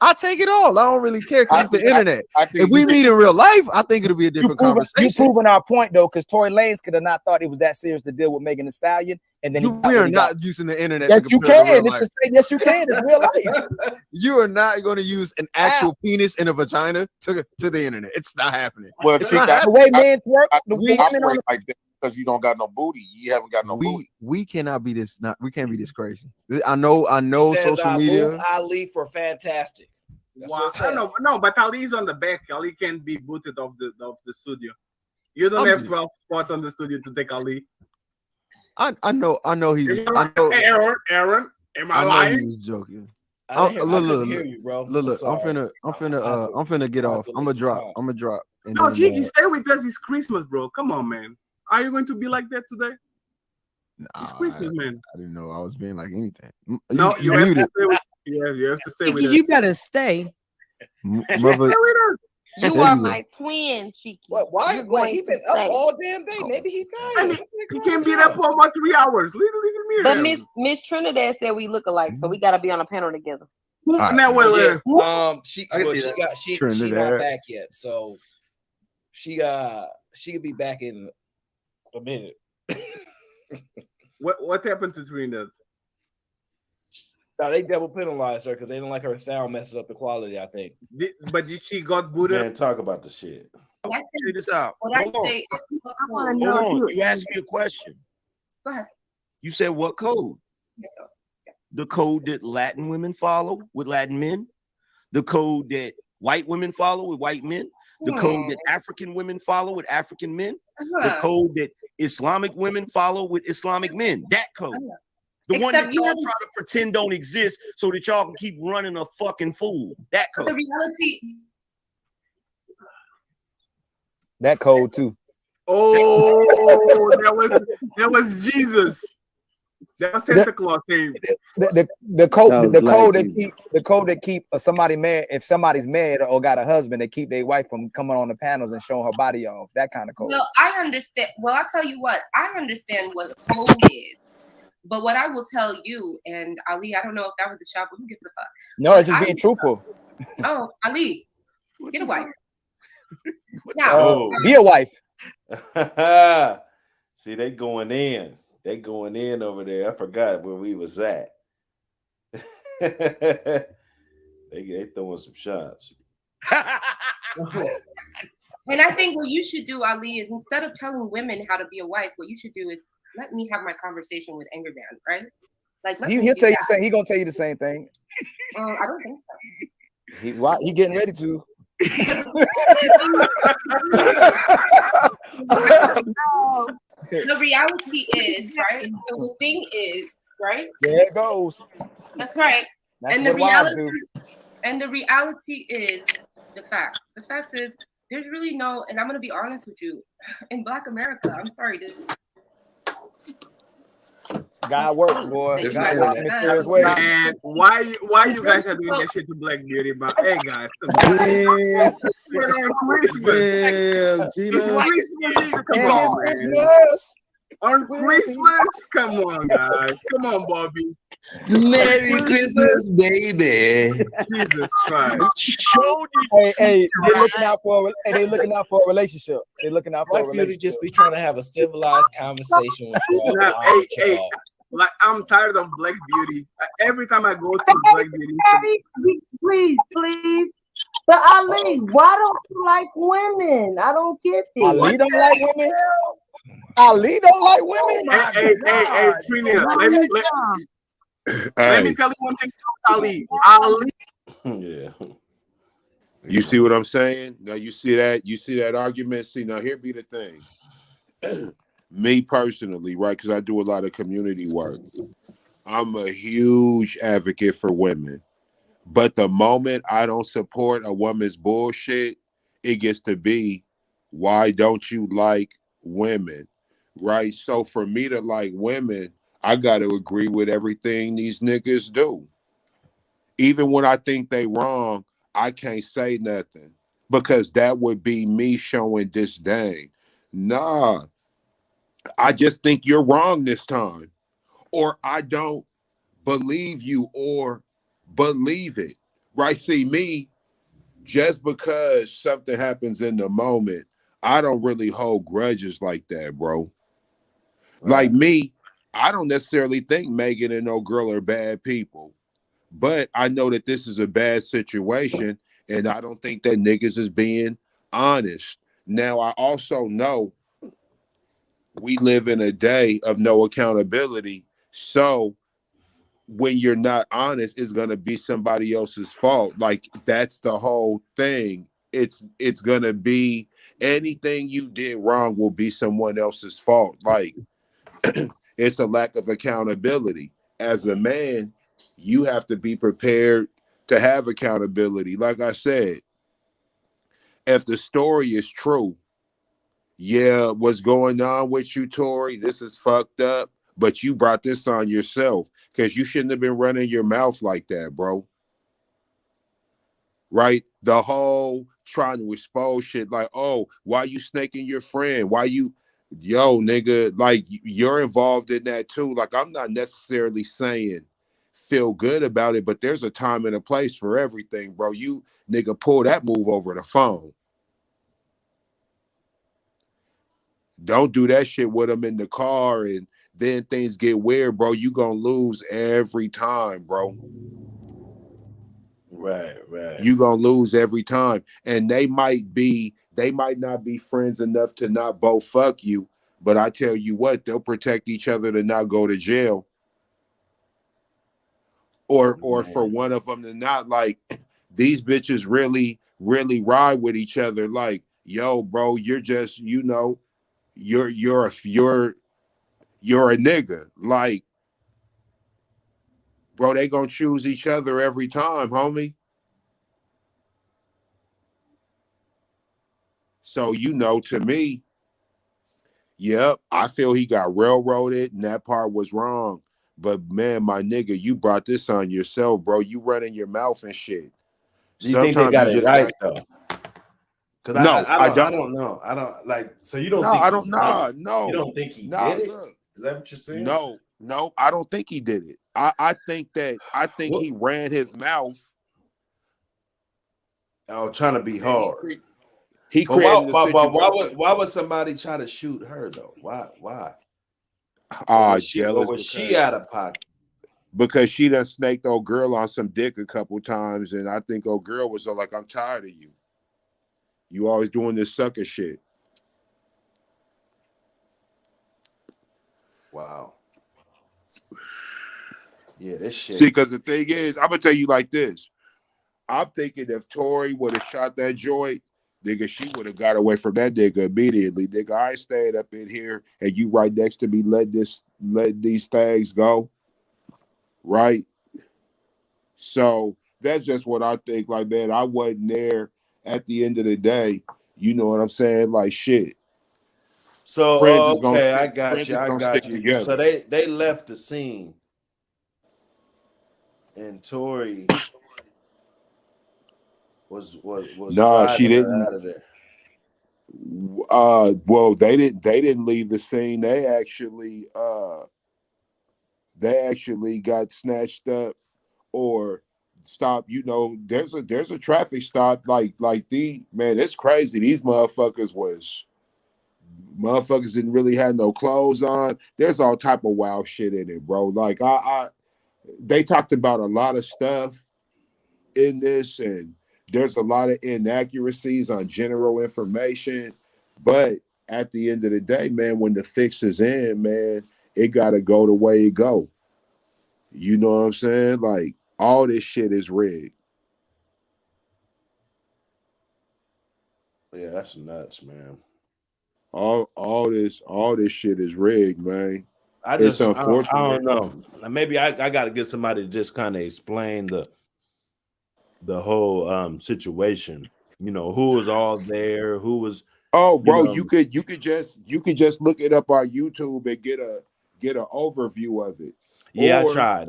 I take it all. I don't really care because it's the internet. If we meet in real life, I think it'll be a different conversation. You proving our point though, because Tory Lanez could have not thought it was that serious to deal with Megan Thee Stallion, and then we are not using the internet. Yes, you can. Yes, you can. It's real life. You are not going to use an actual penis in a vagina to the internet. It's not happening. Well, the way men work, we operate like that because you don't got no booty. You haven't got no booty. We cannot be this. We can't be this crazy. I know. Social media. Ali for fantastic. Wow. No, but Ali's on the back. Ali can't be booted off the studio. You don't have 12 spots on the studio to take Ali. I know he was. Aaron, am I lying? He was joking. Look, hear you, bro. Look. I'm finna get off. I'm gonna drop. No, Jiggy, stay with us. It's Christmas, bro. Come on, man. Are you going to be like that today? It's Christmas, man. I didn't know I was being like anything. No, you have to stay with. Yeah, you have to stay with us. You better stay. Mother, You are my twin, Cheeky. Why? You're Why going he to been up stay. all damn day? Maybe he tired. He can't be there for about 3 hours. Leave me But there. Miss Trinidad said we look alike, so we gotta be on a panel together. Who, right. now wait. Who? She I can well, see she that. got she Trinidad. not back yet, so she could be back in a minute. What happened to Trinidad? Now they double penalized her because they didn't like her sound messing up the quality. I think. But did she got booted? Man, talk about the shit. Check this out. What I Hold on. say, I want to Hold know on. if You asked me a question. Go ahead. You said what code? Yes, sir. The code that Latin women follow with Latin men, the code that white women follow with white men, the code that African women follow with African men, the code that Islamic women follow with Islamic men. That code. The one that y'all try to pretend don't exist so that y'all can keep running a fucking fool. That code. The reality. That code too. Oh, that was Jesus. That was Santa Claus came. The code that keep somebody mad. If somebody's mad or got a husband, they keep their wife from coming on the panels and showing her body off. That kind of code. Well, I understand. Well, I'll tell you what. I understand what a code is. But what I will tell you, and Ali, I don't know if that was the shop, but who gives a fuck? No, it's just being truthful. Oh, Ali, get a wife. Now, be a wife. See, they going in. They going in over there. I forgot where we was at. they throwing some shots. And I think what you should do, Ali, is instead of telling women how to be a wife, what you should do is let me have my conversation with Anger Man, right? Like He'll tell you the same. He gonna tell you the same thing. I don't think so. He getting ready to. The reality is, right? So the thing is, right? There it goes. That's right. That's and the what reality is the facts. The facts is there's really no, and I'm gonna be honest with you, in Black America, I'm sorry, God works, boy. God works in mysterious ways. And why you guys are doing that shit to Black Beauty? But hey, guys, Yeah, on Christmas, come on, guys, come on, Bobby. Merry Christmas, baby. Jesus Christ. Hey, they're looking out for a relationship. They're looking out for a relationship. Just be trying to have a civilized conversation with y'all. Hey, like I'm tired of Black Beauty. Every time I go to Black Beauty, please. But Ali, why don't you like women? I don't get this. Ali don't like women. Ali don't like women. Hey, Trini, let me tell you one thing about Ali. Yeah. You see what I'm saying? Now you see that argument. See, now here be the thing. Me personally, right? Because I do a lot of community work. I'm a huge advocate for women. But the moment I don't support a woman's bullshit, it gets to be, why don't you like women? Right? So for me to like women, I got to agree with everything these niggas do. Even when I think they wrong, I can't say nothing because that would be me showing disdain. Nah, I just think you're wrong this time, or I don't believe you or believe it. Right? See, me, just because something happens in the moment, I don't really hold grudges like that, bro. Like me, I don't necessarily think Megan and no girl are bad people, but I know that this is a bad situation, and I don't think that niggas is being honest. Now, I also know we live in a day of no accountability, so when you're not honest, it's gonna be somebody else's fault. Like that's the whole thing. It's gonna be anything you did wrong will be someone else's fault. Like it's a lack of accountability. As a man, you have to be prepared to have accountability. Like I said, if the story is true, yeah, what's going on with you, Tory? This is fucked up. but you brought this on yourself because you shouldn't have been running your mouth like that, bro. Right? The whole trying to expose shit like, oh, why you snaking your friend? Why you, yo, nigga, like you're involved in that too. Like, I'm not necessarily saying feel good about it, but there's a time and a place for everything, bro. You nigga pull that move over the phone. Don't do that shit with them in the car and then things get weird, bro. You gonna lose every time, bro. Right. You gonna lose every time. And they might not be friends enough to not both fuck you, but I tell you what, they'll protect each other to not go to jail. Or for one of them to not, like, these bitches really ride with each other. Like, yo, bro, you're just, you're a nigga. Like, bro, they gonna choose each other every time, homie. So, to me, yep, I feel he got railroaded and that part was wrong. But man, my nigga, you brought this on yourself, bro. You running your mouth and shit. Do you think they got it right though? Because I don't know. I don't like. So you don't think? No. You don't think he did it? Look, is that what you're saying? No, I don't think he did it. I think he ran his mouth. Oh, trying to be hard. He created the situation. Why would somebody try to shoot her though? Why? Jealous. Was she out of pocket? Because she done snaked old girl on some dick a couple times, and I think old girl was like, I'm tired of you. You always doing this sucker shit. Wow. Yeah, this shit. See, because the thing is, I'm gonna tell you like this. I'm thinking if Tory would have shot that joint, nigga, she would have got away from that nigga immediately. Nigga, I ain't staying up in here and you right next to me let these things go. Right? So that's just what I think. Like, man, I wasn't there at the end of the day. You know what I'm saying? Like, shit. So okay, I got you. Together. So they left the scene, and Tory was she didn't. out of there. Well, they didn't leave the scene. They actually got snatched up or stopped. There's a traffic stop. Like it's crazy. These motherfuckers didn't really have no clothes on. There's all type of wild shit in it, bro. Like they talked about a lot of stuff in this, and there's a lot of inaccuracies on general information. But at the end of the day, man, when the fix is in, man, it gotta go the way it go. You know what I'm saying? Like, all this shit is rigged. Yeah, that's nuts, man. All this shit is rigged, man. It's unfortunate. I don't know. Maybe I got to get somebody to just kind of explain the whole situation. Who was all there? Who was? Oh, bro, you could just look it up on YouTube and get an overview of it. Yeah, I tried.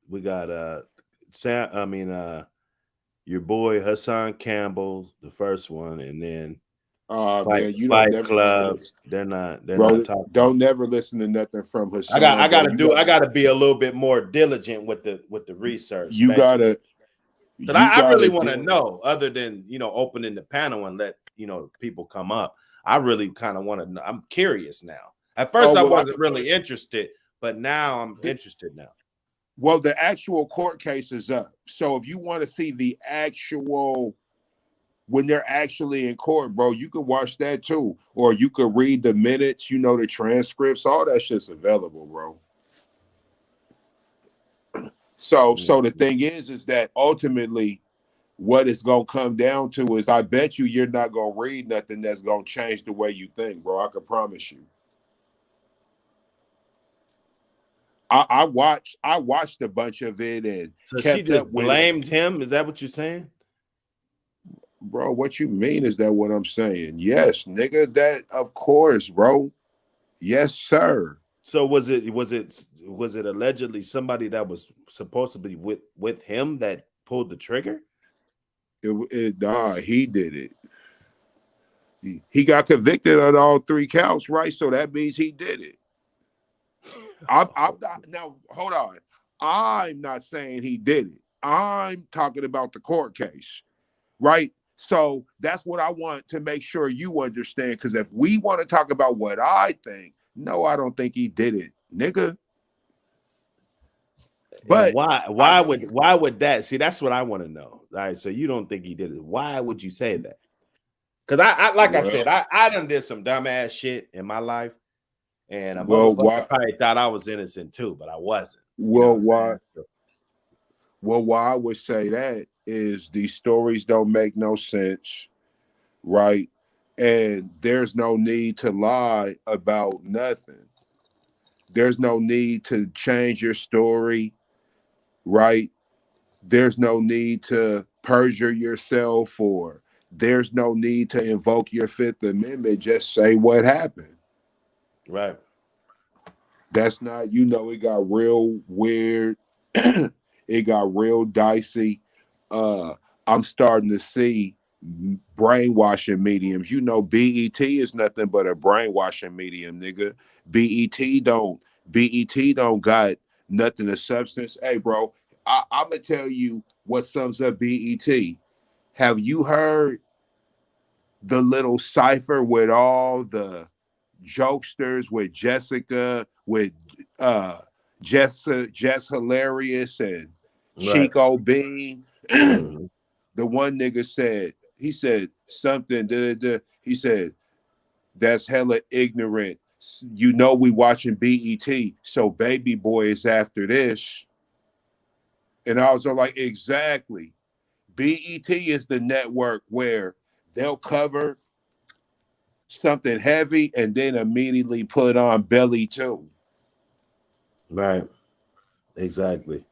We got Sam. Your boy Hassan Campbell, the first one, and then Fight Club. They're not talking. Don't never listen to nothing from Hassan. I gotta be a little bit more diligent with the research. You gotta. Because I really want to know, other than opening the panel and let people come up. I really kind of want to know. I'm curious now. At first, I wasn't really interested, but now I'm interested now. Well, the actual court case is up. So if you want to see the actual, when they're actually in court, bro, you could watch that too. Or you could read the minutes, the transcripts, all that shit's available, bro. So the thing is that ultimately what it's going to come down to is I bet you're not going to read nothing that's going to change the way you think, bro. I can promise you. I watched a bunch of it and so she just blamed him. Is that what you're saying? Bro, what you mean is that what I'm saying? Yes, nigga, that of course, bro. Yes, sir. So was it allegedly somebody that was supposed to be with him that pulled the trigger? He did it. He got convicted on all 3 counts, right? So that means he did it. I'm not, now hold on. I'm not saying he did it. I'm talking about the court case, right? So that's what I want to make sure you understand. Because if we want to talk about what I think, no, I don't think he did it, nigga. But why would that? See, that's what I want to know. All right, so you don't think he did it? Why would you say that? Because I said, I done did some dumbass shit in my life, and a motherfucker probably thought I was innocent too, but I wasn't. Why I would say that is these stories don't make no sense, right? And there's no need to lie about nothing. There's no need to change your story, right? There's no need to perjure yourself, or there's no need to invoke your Fifth Amendment. Just say what happened. Right. That's not, it got real weird. It got real dicey. I'm starting to see brainwashing mediums. BET is nothing but a brainwashing medium, nigga. BET don't got nothing of substance. Hey, bro, I'm gonna tell you what sums up BET. Have you heard the little cipher with all the jokesters, with Jessica, with Jess Hilarious and Chico Bean? The one nigga said, he said something, he said, that's hella ignorant. We watching BET, so Baby Boy is after this. And I was like, exactly. BET is the network where they'll cover something heavy and then immediately put on Belly 2. Right. Exactly.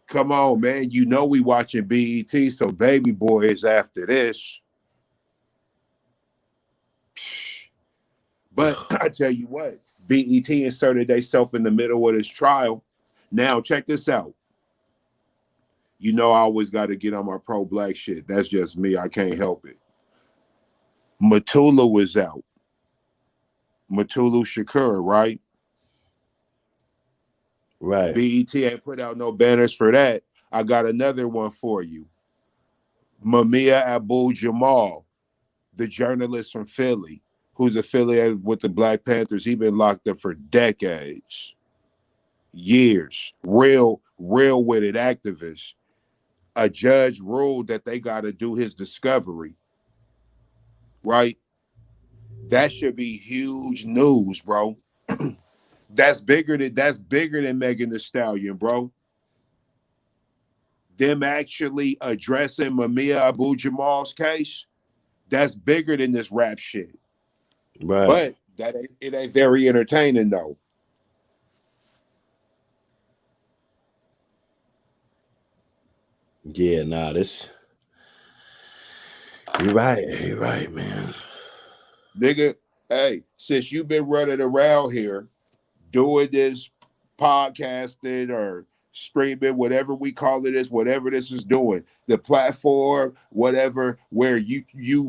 Come on, man. We watching BET, so Baby Boy is after this. But I tell you what, BET inserted themselves in the middle of this trial. Now, check this out. I always got to get on my pro-black shit. That's just me. I can't help it. Matula was out. Matulu Shakur, right? Right. BET ain't put out no banners for that. I got another one for you. Mumia Abu-Jamal, the journalist from Philly, who's affiliated with the Black Panthers. He been locked up for decades, years. Real with it activist. A judge ruled that they got to do his discovery, right? That should be huge news, bro. That's bigger than Megan Thee Stallion, bro. Them actually addressing Mumia Abu-Jamal's case, that's bigger than this rap shit. Right. But it ain't very entertaining though. Yeah, nah, this. You're right, man. Nigga, hey, since you've been running around here doing this podcasting or streaming, whatever we call it is, whatever this is doing, the platform, whatever, where you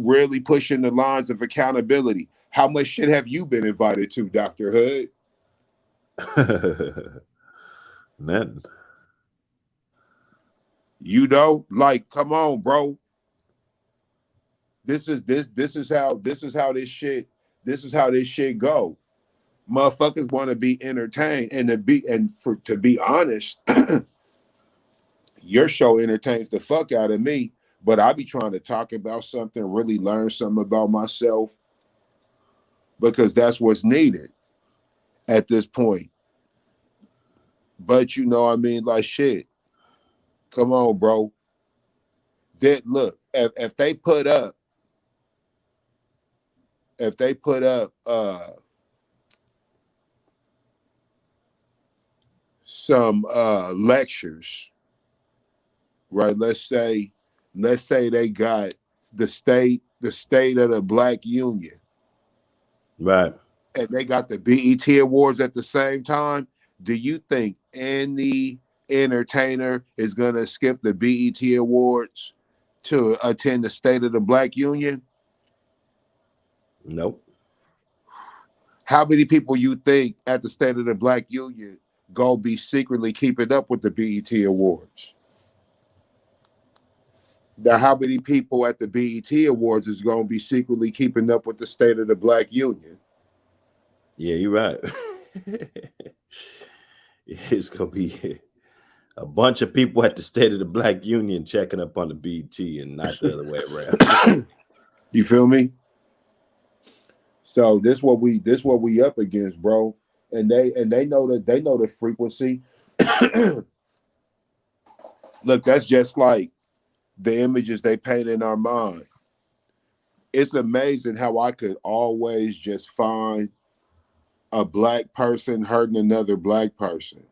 really pushing the lines of accountability. How much shit have you been invited to, Dr. Hood? Nothing. Come on, bro. This is how this shit go. Motherfuckers want to be entertained, and to be honest, your show entertains the fuck out of me, but I be trying to talk about something, really learn something about myself, because that's what's needed at this point. But shit. Come on, bro. Look, if they put up some lectures, right? Let's say they got the state of the Black Union. Right. and they got the BET Awards at the same time, do you think any entertainer is gonna skip the BET Awards to attend the State of the Black Union? Nope. How many people you think at the State of the Black Union go be secretly keeping up with the BET Awards? Now, how many people at the BET Awards is going to be secretly keeping up with the State of the Black Union? Yeah, you're right. It's going to be a bunch of people at the State of the Black Union checking up on the BET and not the other way around. You feel me? So this what we up against, bro. And they know the frequency. Look, that's just like the images they paint in our mind. It's amazing how I could always just find a black person hurting another black person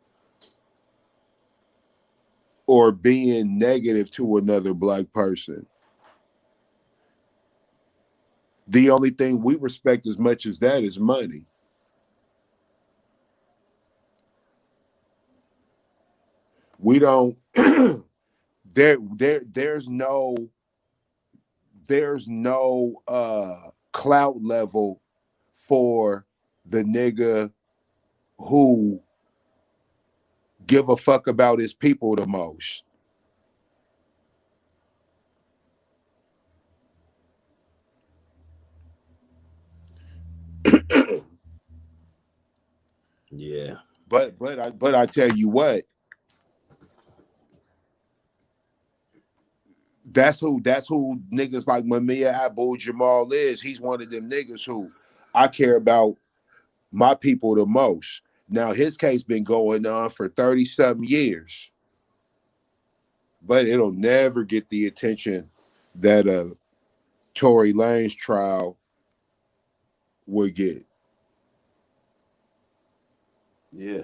or being negative to another black person. The only thing we respect as much as that is money. We don't there's no clout level for the nigga who give a fuck about his people the most. Yeah. But I tell you what, that's who niggas like Mamiya Abdul-Jamal is. He's one of them niggas who I care about my people the most. Now his case been going on for 30-something years, but it'll never get the attention that Tory Lanez trial would get. Yeah.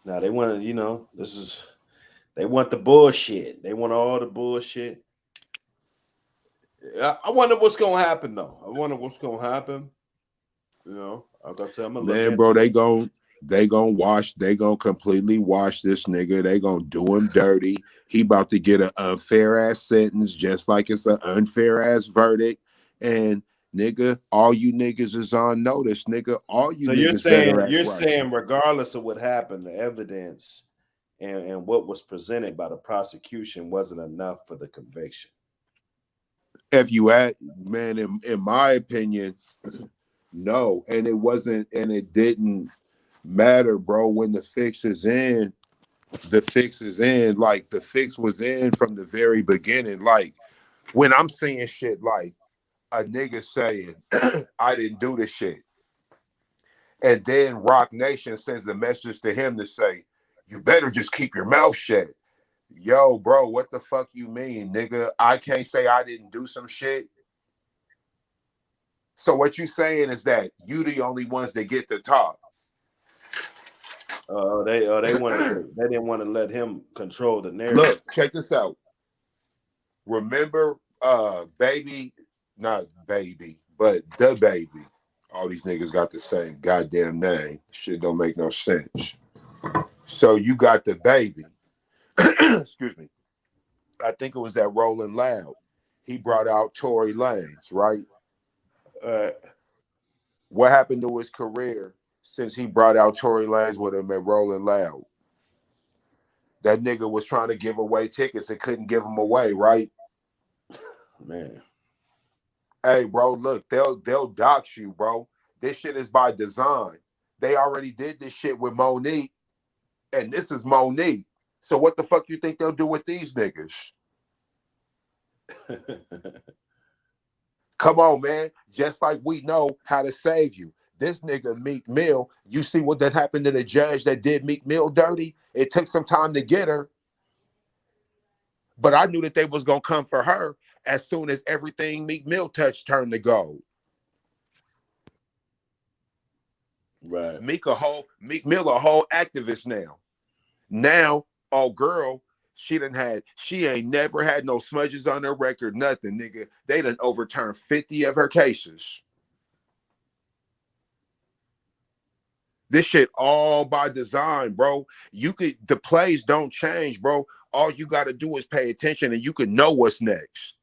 Now they want to, they want the bullshit. They want all the bullshit. I wonder what's gonna happen though. Like I said, I'm gonna Man, bro, they gon' completely wash this nigga. They gonna do him dirty. He about to get an unfair ass sentence, just like it's an unfair ass verdict. And nigga, all you niggas is on notice, nigga. All you So niggas you're right. saying regardless of what happened, the evidence and what was presented by the prosecution wasn't enough for the conviction. If you add, man, in my opinion, no, and it wasn't, and it didn't matter, bro. When the fix is in, the fix is in. Like the fix was in from the very beginning. Like when I'm seeing shit like a nigga saying, I didn't do this shit. And then Rock Nation sends a message to him to say, you better just keep your mouth shut. Yo, bro, what the fuck you mean, nigga? I can't say I didn't do some shit. So what you saying is that you the only ones that get to talk. They didn't want to let him control the narrative. Look, check this out. Remember Baby, not Baby, but the Baby. All these niggas got the same goddamn name. Shit don't make no sense. So you got the Baby. Excuse me. I think it was that Rolling Loud. He brought out Tory Lanez, right? What happened to his career since he brought out Tory Lanez with him at Rolling Loud? That nigga was trying to give away tickets and couldn't give them away, right? Man. Hey, bro, look, they'll dox you, bro. This shit is by design. They already did this shit with Monique, and this is Monique. So what the fuck you think they'll do with these niggas? Come on, man. Just like we know how to save you. This nigga Meek Mill, you see what that happened to the judge that did Meek Mill dirty? It took some time to get her. But I knew that they was going to come for her as soon as everything Meek Mill touched turned to gold. Right. Meek Mill a whole activist now. Now, girl, she ain't never had no smudges on her record, nothing, nigga. They done overturned 50 of her cases. This shit all by design, bro. The plays don't change, bro. All you got to do is pay attention and you can know what's next.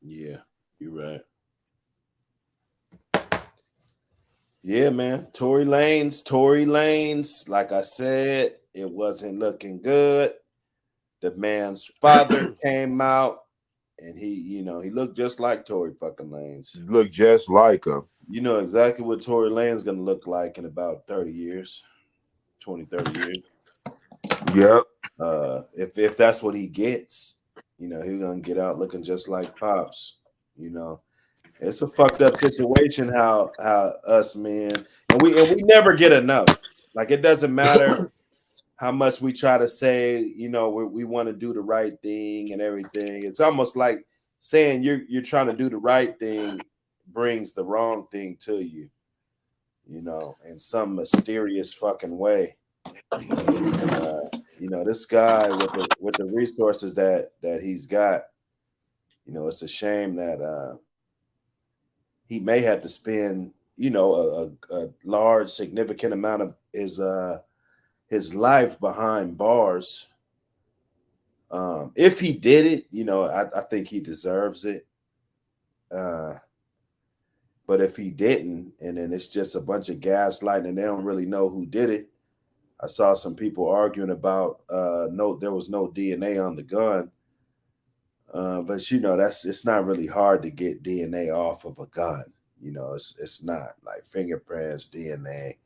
Yeah, you're right. Yeah, man. Tory Lanez. Like I said, it wasn't looking good. The man's father came out and he looked just like Tory fucking Lanez. Look just like him. You know exactly what Tory Lanez gonna look like in about 30 years, 20, 30 years. Yep. If that's what he gets, he's gonna get out looking just like Pops. It's a fucked up situation how us men and we never get enough. Like it doesn't matter how much we try to say, we want to do the right thing and everything. It's almost like saying you're trying to do the right thing brings the wrong thing to you, in some mysterious fucking way. This guy with the resources that he's got, it's a shame that he may have to spend, a large, significant amount of his life behind bars. If he did it, I think he deserves it. But if he didn't, and then it's just a bunch of gaslighting and they don't really know who did it. I saw some people arguing about there was no DNA on the gun. But it's not really hard to get DNA off of a gun. It's not like fingerprints, DNA.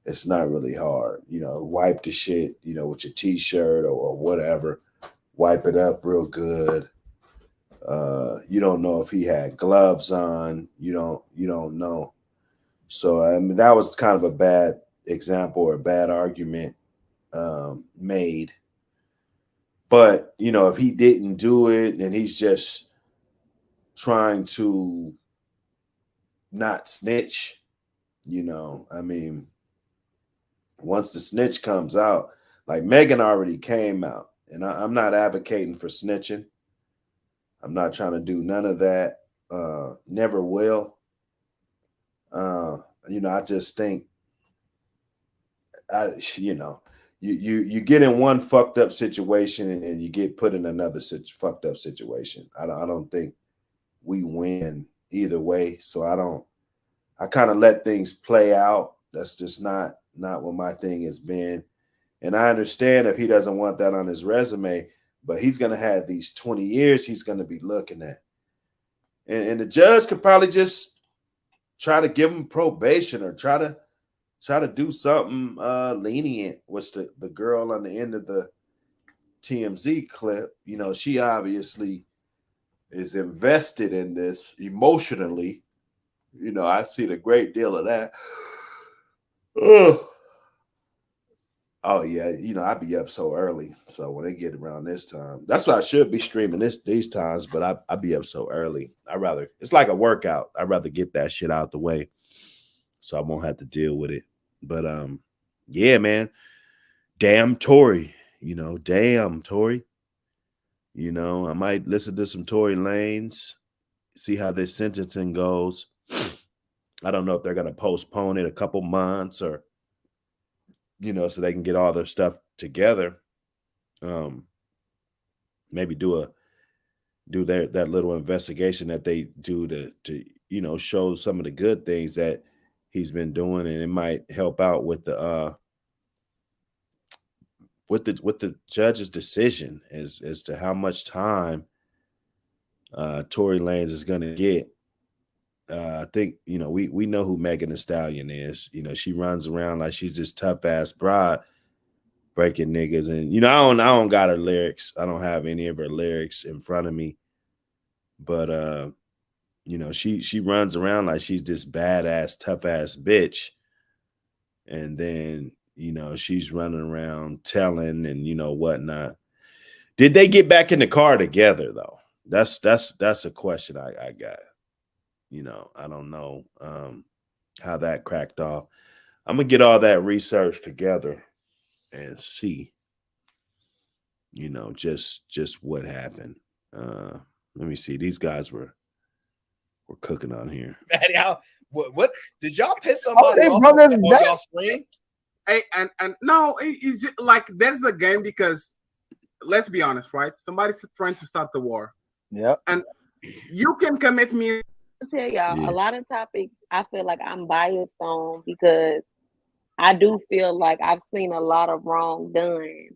It's not really hard. Wipe the shit, with your t-shirt or whatever. Wipe it up real good. You don't know if he had gloves on. You don't know. So I mean, that was kind of a bad example or a bad argument made. But if he didn't do it and he's just trying to not snitch, I mean, once the snitch comes out, like Megan already came out, and I'm not advocating for snitching. I'm not trying to do none of that. Never will. I just think, you get in one fucked up situation and you get put in another fucked up situation. I don't think we win either way. So I kind of let things play out. That's just not what my thing has been. And I understand if he doesn't want that on his resume, but he's going to have these 20 years he's going to be looking at. And the judge could probably just try to give him probation or try to do something lenient. What's the girl on the end of the TMZ clip? She obviously is invested in this emotionally. I see a great deal of that. Oh yeah, I'd be up so early. So when they get around this time, that's why I should be streaming these times. But I'd be up so early. It's like a workout. I'd rather get that shit out the way, so I won't have to deal with it. But yeah, man, damn Tory. Damn Tory. I might listen to some Tory Lanez, see how this sentencing goes. I don't know if they're gonna postpone it a couple months or. So they can get all their stuff together. Maybe do that little investigation that they do to show some of the good things that he's been doing, and it might help out with the judge's decision as to how much time Tory Lanez is going to get. I think we know who Megan Thee Stallion is. She runs around like she's this tough ass broad, breaking niggas, and I don't got her lyrics. I don't have any of her lyrics in front of me, but she runs around like she's this badass, tough ass bitch, and then she's running around telling and whatnot. Did they get back in the car together though? That's a question I got. I don't know how that cracked off. I'm gonna get all that research together and see, just what happened. Let me see. These guys were cooking on here. Man, what did y'all piss somebody off on y'all screen? Hey, and no, it's just like there's a game because let's be honest, right? Somebody's trying to start the war. Yep. And you can commit me. I'll tell y'all, a lot of topics I feel like I'm biased on because I do feel like I've seen a lot of wrong done,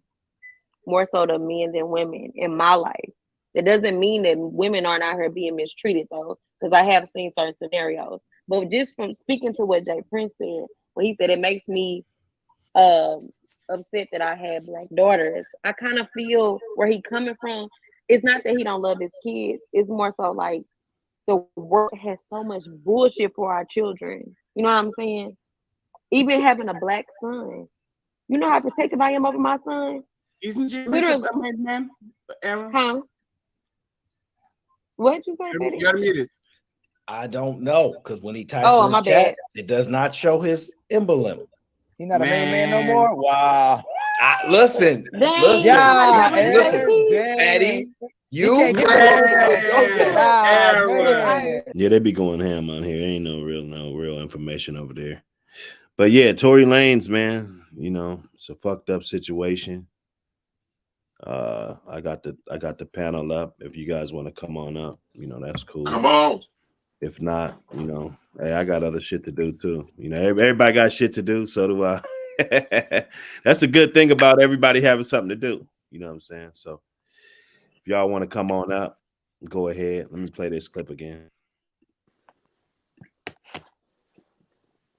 more so to men than women in my life. That doesn't mean that women aren't out here being mistreated though, because I have seen certain scenarios. But just from speaking to what Jay Prince said, when he said it makes me upset that I have black daughters, I kind of feel where he coming from. It's not that he don't love his kids. It's more so like the world has so much bullshit for our children. You know what I'm saying? Even having a black son, you know how protective I am over my son. Isn't Jimmy literally, Superman, man? Aaron? Huh? What you say? You're muted. I don't know because when he types Oh, in my the chat, bad. it does not show his emblem. He not a main man no more. Wow. Listen, Eddie, you Yeah, they be going ham on here. Ain't no real information over there. But yeah, Tory Lanez, man, you know, it's a fucked up situation. I got the panel up. If you guys want to come on up, you know, that's cool. Come on. If not, you know, hey, I got other shit to do too. You know, everybody got shit to do, so do I. That's a good thing about everybody having something to do. You know what I'm saying? So if y'all want to come on up, go ahead. Let me play this clip again.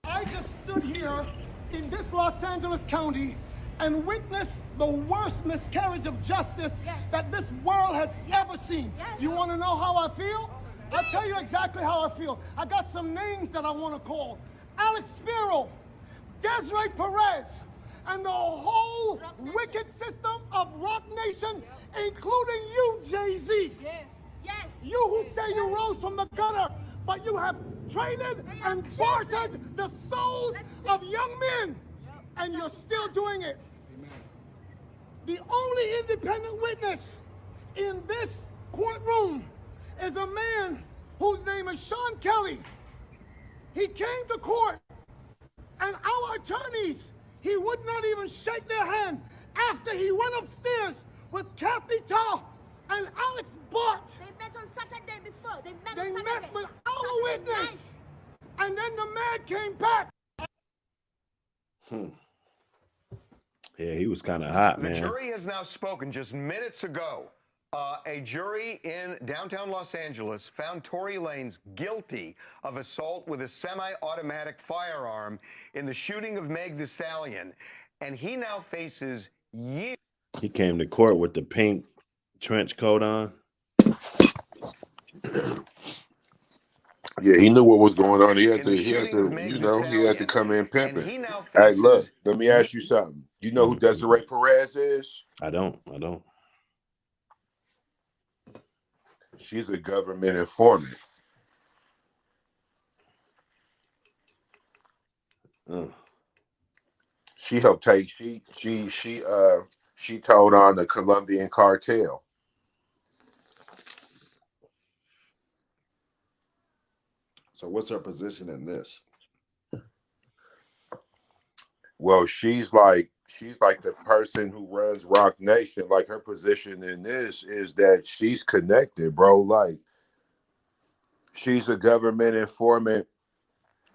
I just stood here in this Los Angeles County and witnessed the worst miscarriage of justice that this world has ever seen. You want to know how I feel? I'll tell you exactly how I feel. I got some names that I want to call. Alex Spiro, Desiree Perez, and the whole wicked system of Rock Nation, including you, Jay-Z. Yes. You who say you rose from the gutter, but you have traded and bartered the souls of young men, and you're still doing it. The only independent witness in this courtroom is a man whose name is Sean Kelly. He came to court, and our attorneys, he would not even shake their hand after he went upstairs with Kathy Tall and Alex Bott. They met on Saturday before. They met with our witness. And then the man came back. Yeah, he was kind of hot, man. The jury has now spoken just minutes ago. A jury in downtown Los Angeles found Tory Lanez guilty of assault with a semi-automatic firearm in the shooting of Meg Thee Stallion, and he now faces years. He came to court with the pink trench coat on. Yeah, he knew what was going on. He had to come in pimping. Hey, look, let me ask you something. You know who Desiree Perez is? I don't. She's a government informant. She helped take. She told on the Colombian cartel. So what's her position in this? Well, she's like the person who runs Rock Nation. Like, her position in this is that she's connected, bro. Like, she's a government informant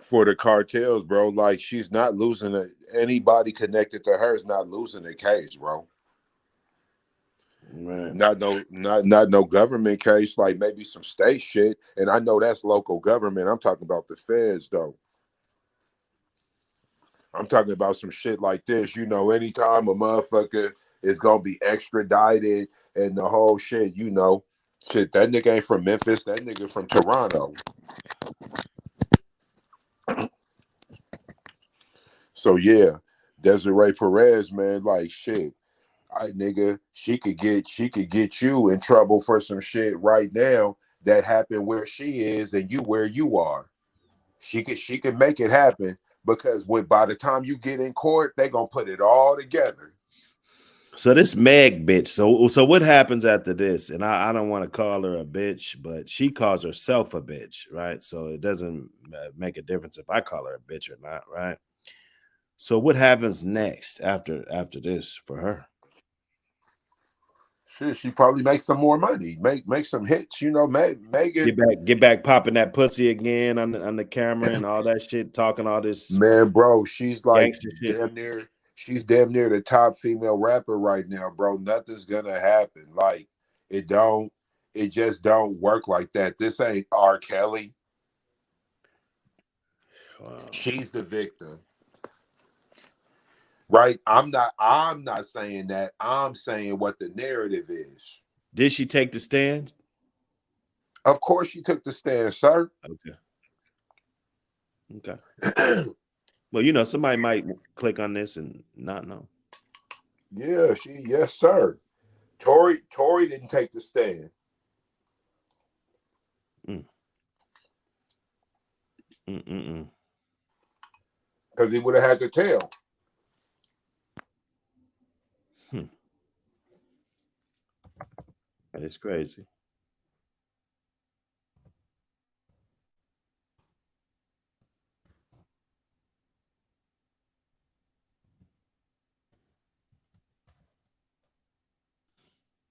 for the cartels, bro. Like, she's not losing anybody connected to her is not losing a case, bro. Right. Not no government case, like maybe some state shit. And I know that's local government. I'm talking about the feds, though. I'm talking about some shit like this. You know, anytime a motherfucker is gonna be extradited and the whole shit, you know, shit, that nigga ain't from Memphis, that nigga from Toronto. So yeah, Desiree Perez, man, like shit. She could get you in trouble for some shit right now that happened where she is and you where you are. She could make it happen because by the time you get in court, they gonna put it all together. So this Meg bitch. So what happens after this? And I don't want to call her a bitch, but she calls herself a bitch, right? So it doesn't make a difference if I call her a bitch or not, right? So what happens next after this for her? Shit, she probably makes some more money, make some hits. You know, Megan Get back popping that pussy again on the camera and all that shit, talking all this man, bro. She's like gangster shit. damn near. She's damn near the top female rapper right now, bro. Nothing's gonna happen. Like it just don't work like that. This ain't R. Kelly. Wow. She's the victim. Right? I'm not saying that. I'm saying what the narrative is. Did she take the stand? Of course she took the stand, sir. Okay. Well, you know, somebody might click on this and not know. Yeah, yes, sir. Tory didn't take the stand. Because he would have had to tell. It's crazy.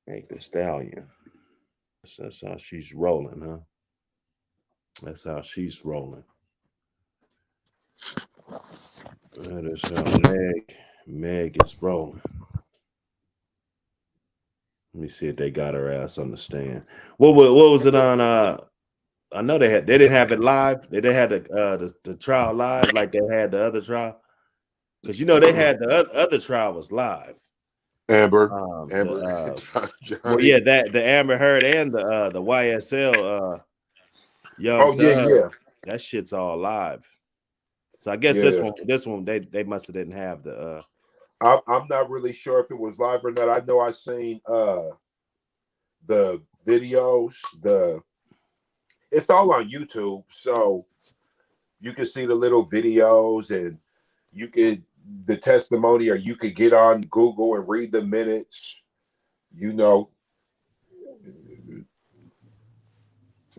Make the stallion. That's how she's rolling, huh? That's how she's rolling. That is how Meg is rolling. Let me see if they got her ass on the stand. What was it on? I know they didn't have it live. They had the trial live like they had the other trial, because you know they had the other trial was live. Amber, well, yeah, that the Amber Heard and the YSL Young oh Thug, yeah. that shit's all live. So I guess this one they must have didn't have the I'm not really sure if it was live or not. I know I seen the videos, it's all on YouTube, so you can see the little videos and you could the testimony, or you could get on Google and read the minutes, you know,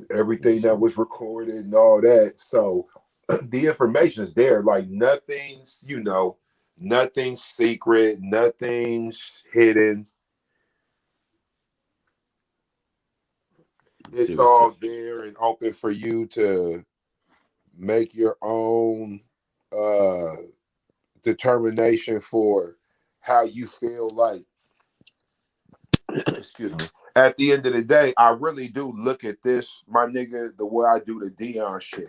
everything that was recorded and all that. So the information is there. Like nothing's, nothing's secret, nothing's hidden. It's all there and open for you to make your own determination for how you feel like. Excuse me. At the end of the day, I really do look at this, my nigga, the way I do the Dion shit.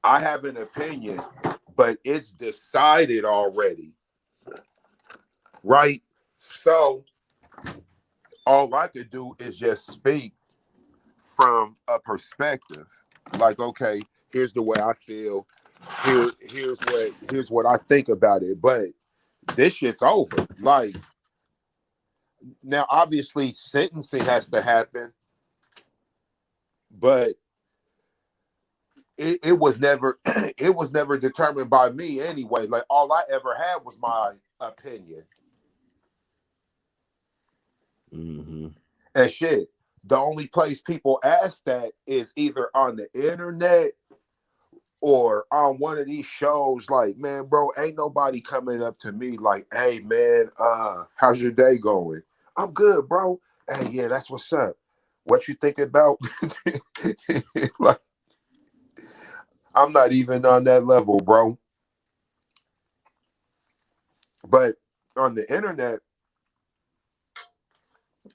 I have an opinion, but it's decided already. Right? So all I could do is just speak from a perspective. Like, okay, here's the way I feel. Here's what I think about it. But this shit's over. Like, now obviously sentencing has to happen, but it was never it was never determined by me anyway. Like all I ever had was my opinion. And shit, the only place people ask that is either on the internet or on one of these shows. Like, man, bro, ain't nobody coming up to me like, hey man, how's your day going? I'm good, bro. Hey, yeah, that's what's up. What you think about? Like, I'm not even on that level, bro. But on the internet,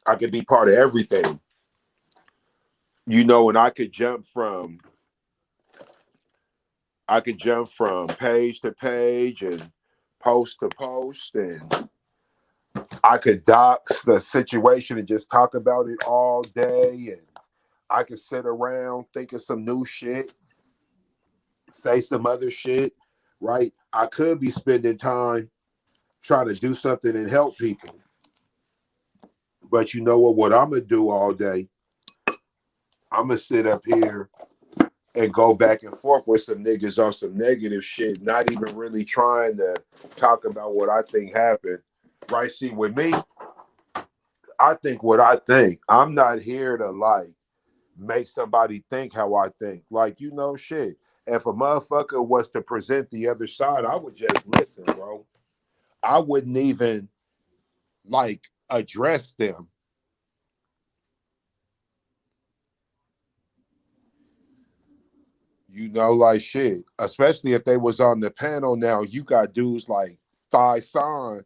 I could be part of everything. And I could jump from page to page and post to post, and I could dox the situation and just talk about it all day, and I could sit around thinking some new shit, say some other shit, right? I could be spending time trying to do something and help people. But you know what I'm going to do all day? I'm going to sit up here and go back and forth with some niggas on some negative shit, not even really trying to talk about what I think happened. Right? See, with me, I think what I think. I'm not here to like make somebody think how I think. Like, you know, shit. If a motherfucker was to present the other side, I would just listen, bro. I wouldn't even like address them. You know, like shit. Especially if they was on the panel now. You got dudes like Thai San.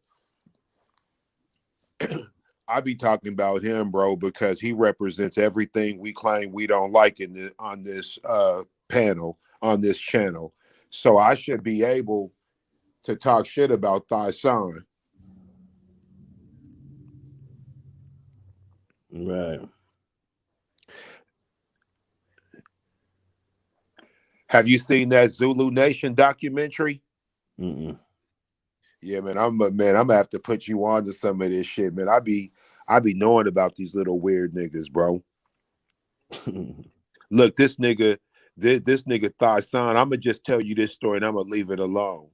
I be talking about him, bro, because he represents everything we claim we don't like on this panel, on this channel. So I should be able to talk shit about Thai San. Right. Have you seen that Zulu Nation documentary? Mm-mm. Yeah, man. I'm gonna have to put you on to some of this shit, man. I be knowing about these little weird niggas, bro. Look, this nigga Thai San, I'm gonna just tell you this story and I'm gonna leave it alone.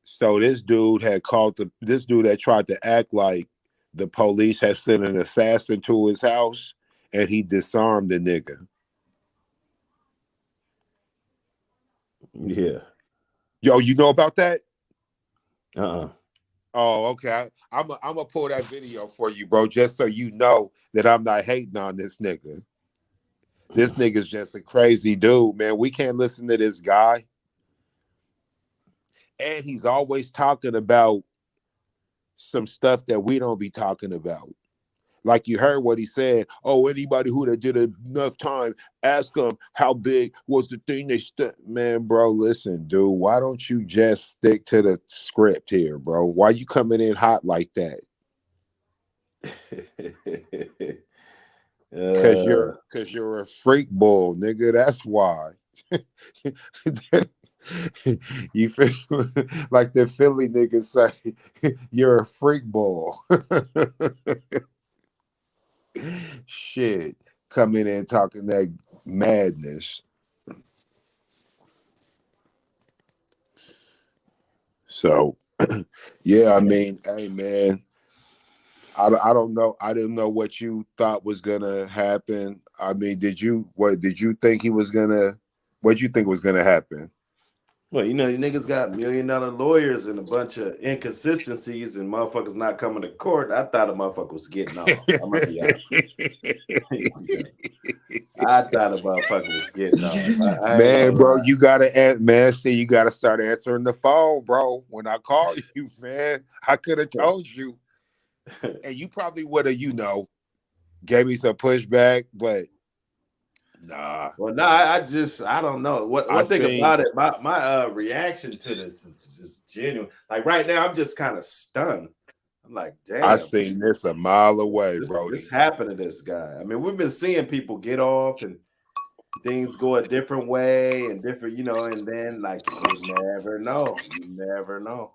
So this dude had tried to act like the police had sent an assassin to his house and he disarmed the nigga. Yeah. Yo, you know about that? Uh-uh. Oh, okay. I'm gonna pull that video for you, bro, just so you know that I'm not hating on this nigga. This nigga's just a crazy dude, man. We can't listen to this guy. And he's always talking about some stuff that we don't be talking about. Like you heard what he said. Oh, anybody who that did enough time, ask them how big was the thing they Man, bro, listen, dude. Why don't you just stick to the script here, bro? Why you coming in hot like that? Cause you're a freak bull, nigga. That's why. You feel like the Philly niggas say you're a freak bull. Shit, coming in talking that madness. So, yeah, I mean, hey, man, I don't know. I didn't know what you thought was gonna happen. I mean, did you think he was gonna? What you think was gonna happen? Well, you know, you niggas got $1 million lawyers and a bunch of inconsistencies and motherfuckers not coming to court. I thought a motherfucker was getting off. I'm gonna be honest. I thought a motherfucker was getting off. Man, bro, you gotta you gotta start answering the phone, bro. When I call you, man, I could have told you, and you probably would have, gave me some pushback, but nah. Well, no, I don't know. One thing about it, my reaction to this is genuine. Like right now, I'm just kind of stunned. I'm like, damn. I seen this a mile away, bro. This happened to this guy. I mean, we've been seeing people get off and things go a different way and different, and then like you never know. You never know.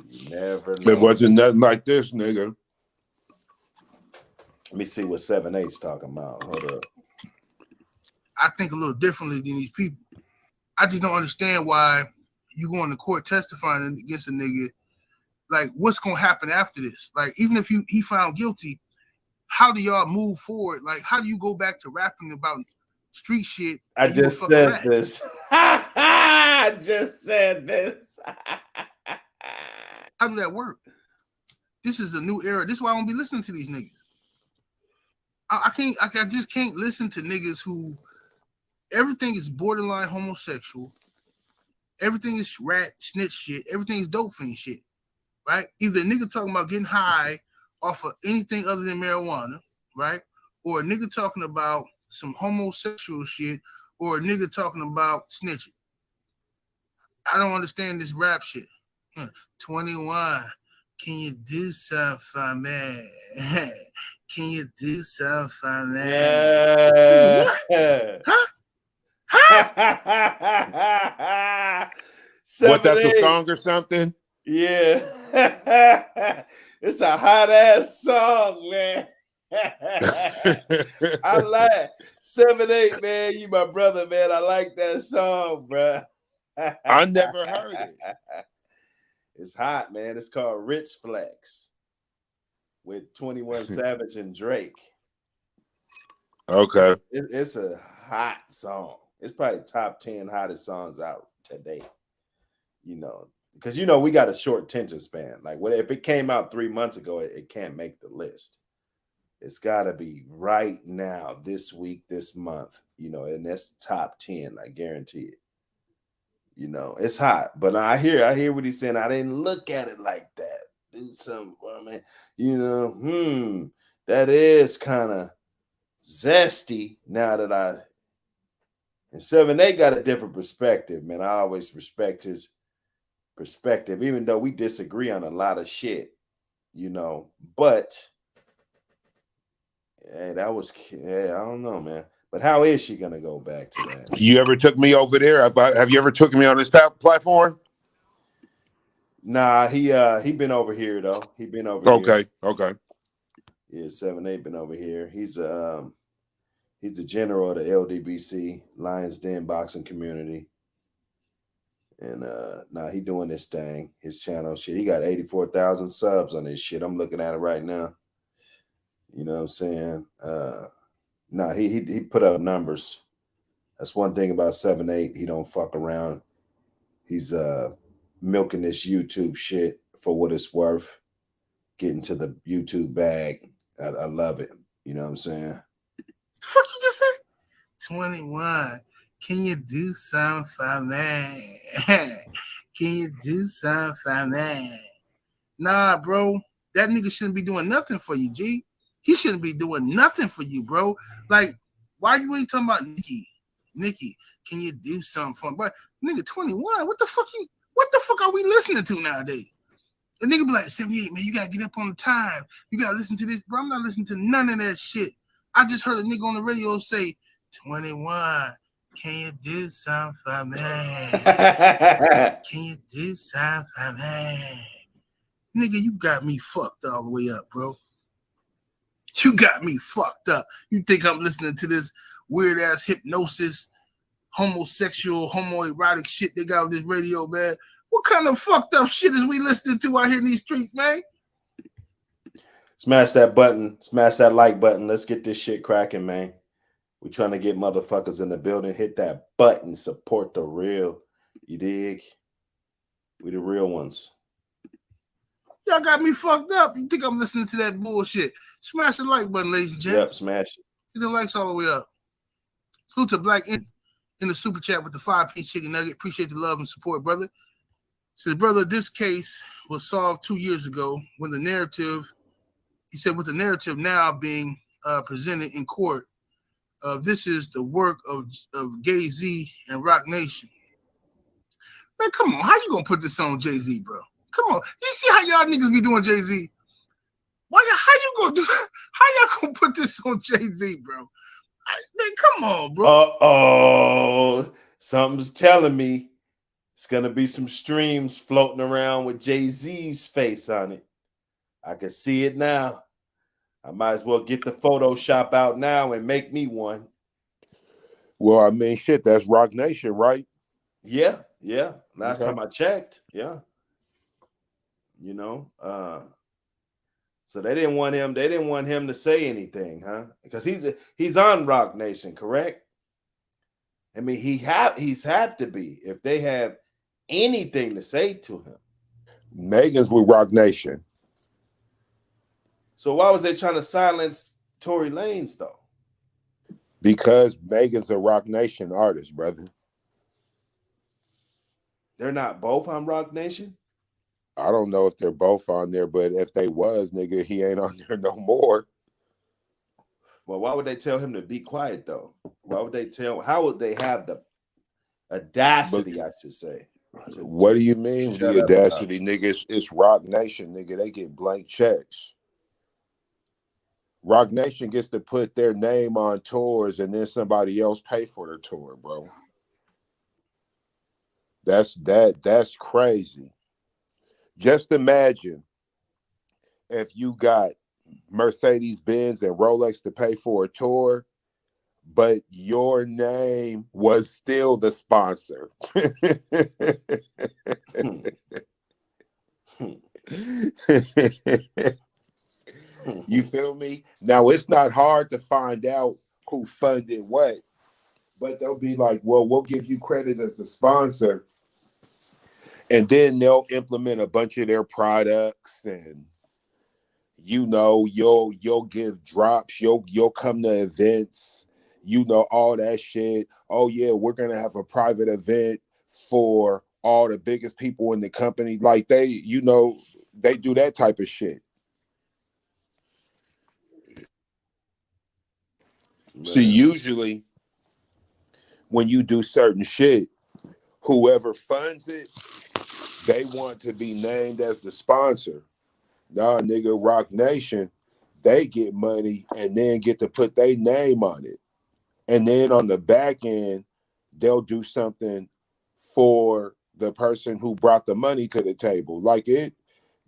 You never know. It wasn't nothing like this, nigga. Let me see what 7-8's talking about. Hold up. I think a little differently than these people. I just don't understand why you going to court testifying against a nigga. Like, what's gonna happen after this? Like, even if he found guilty, how do y'all move forward? Like, how do you go back to rapping about street shit? I just said this. I just said this. How do that work? This is a new era. This is why I don't be listening to these niggas. I just can't listen to niggas who everything is borderline homosexual. Everything is rat snitch shit. Everything is dope fiend shit. Right? Either a nigga talking about getting high off of anything other than marijuana, right? Or a nigga talking about some homosexual shit, or a nigga talking about snitching. I don't understand this rap shit. 21, can you do something for me? Can you do something for me? Yeah. Huh? What, that's a song or something? Yeah. It's a hot ass song, man. I like 7-8, man. You my brother, man. I like that song, bro. I never heard it. It's hot, man. It's called Rich Flex. with 21 Savage and Drake. Okay. It's a hot song. It's probably top 10 hottest songs out today. You know, because you know we got a short attention span. Like, what if it came out 3 months ago? It can't make the list. It's got to be right now, this week, this month. You know, and that's top 10. I guarantee it. You know, it's hot, but I hear what he's saying. I didn't look at it like that. Do something for me. You know, that is kind of zesty now that and 7A got a different perspective, man. I always respect his perspective, even though we disagree on a lot of shit, you know. But hey, I don't know, man. But how is she gonna go back to that? You ever took me over there? Have you ever took me on this platform? Nah, he been over here though. He been over here. Okay. Yeah, 7A been over here. He's the general of the LDBC, Lions Den boxing community. And he doing this thing, his channel shit. He got 84,000 subs on this shit. I'm looking at it right now. You know what I'm saying? He put up numbers. That's one thing about 7-8. He don't fuck around. He's milking this YouTube shit for what it's worth. Getting to the YouTube bag. I love it. You know what I'm saying? The fuck you just said? 21. Can you do something for me? Can you do something for me? Nah, bro. That nigga shouldn't be doing nothing for you, G. He shouldn't be doing nothing for you, bro. Like, why you ain't talking about Nikki? Nikki, can you do something for him? But nigga, 21, what the fuck are we listening to nowadays? A nigga be like, 78, man, you gotta get up on the time. You gotta listen to this. Bro, I'm not listening to none of that shit. I just heard a nigga on the radio say, 21, can you do something for me? Can you do something for me? Nigga, you got me fucked all the way up, bro. You got me fucked up. You think I'm listening to this weird-ass hypnosis, homosexual, homoerotic shit they got on this radio, man? What kind of fucked up shit is we listening to out here in these streets, man? Smash that button. Smash that like button. Let's get this shit cracking, man. We trying to get motherfuckers in the building. Hit that button. Support the real. You dig? We the real ones. Y'all got me fucked up. You think I'm listening to that bullshit? Smash the like button, ladies and gents. Yep, smash it. Get the likes all the way up. Salute to Black in the super chat with the 5-piece chicken nugget. Appreciate the love and support, brother. Says, brother, this case was solved 2 years ago when the narrative, he said, with the narrative now being presented in court, this is the work of Jay-Z and Rock Nation. Man, come on. How you going to put this on Jay-Z, bro? Come on. You see how y'all niggas be doing Jay-Z? How you going to do that? How y'all going to put this on Jay-Z, bro? Man, come on, bro. Uh-oh. Something's telling me it's going to be some streams floating around with Jay-Z's face on it. I can see it now. I might as well get the Photoshop out now and make me one. Well, I mean, shit, that's Rock Nation, right? Yeah. Last time I checked, yeah. You know, so they didn't want him to say anything, huh? Because he's on Rock Nation, correct? I mean, he's have to be if they have anything to say to him. Megan's with Rock Nation. So why was they trying to silence Tory Lanez though? Because Megan's a Rock Nation artist, brother. They're not both on Rock Nation? I don't know if they're both on there, but if they was, nigga, he ain't on there no more. Well, why would they tell him to be quiet though? How would they have the audacity, I should say? What do you mean the audacity, nigga? It's Rock Nation, nigga. They get blank checks. Rock Nation gets to put their name on tours and then somebody else pay for the tour, bro. That's crazy. Just imagine if you got Mercedes-Benz and Rolex to pay for a tour, but your name was still the sponsor. You feel me? Now it's not hard to find out who funded what, but they'll be like, well, we'll give you credit as the sponsor. And then they'll implement a bunch of their products, and you'll give drops, you'll come to events, all that shit. Oh yeah, we're gonna have a private event for all the biggest people in the company. Like they do that type of shit. See, usually when you do certain shit, whoever funds it, they want to be named as the sponsor. Nah, nigga, Rock Nation, they get money and then get to put their name on it. And then on the back end, they'll do something for the person who brought the money to the table. Like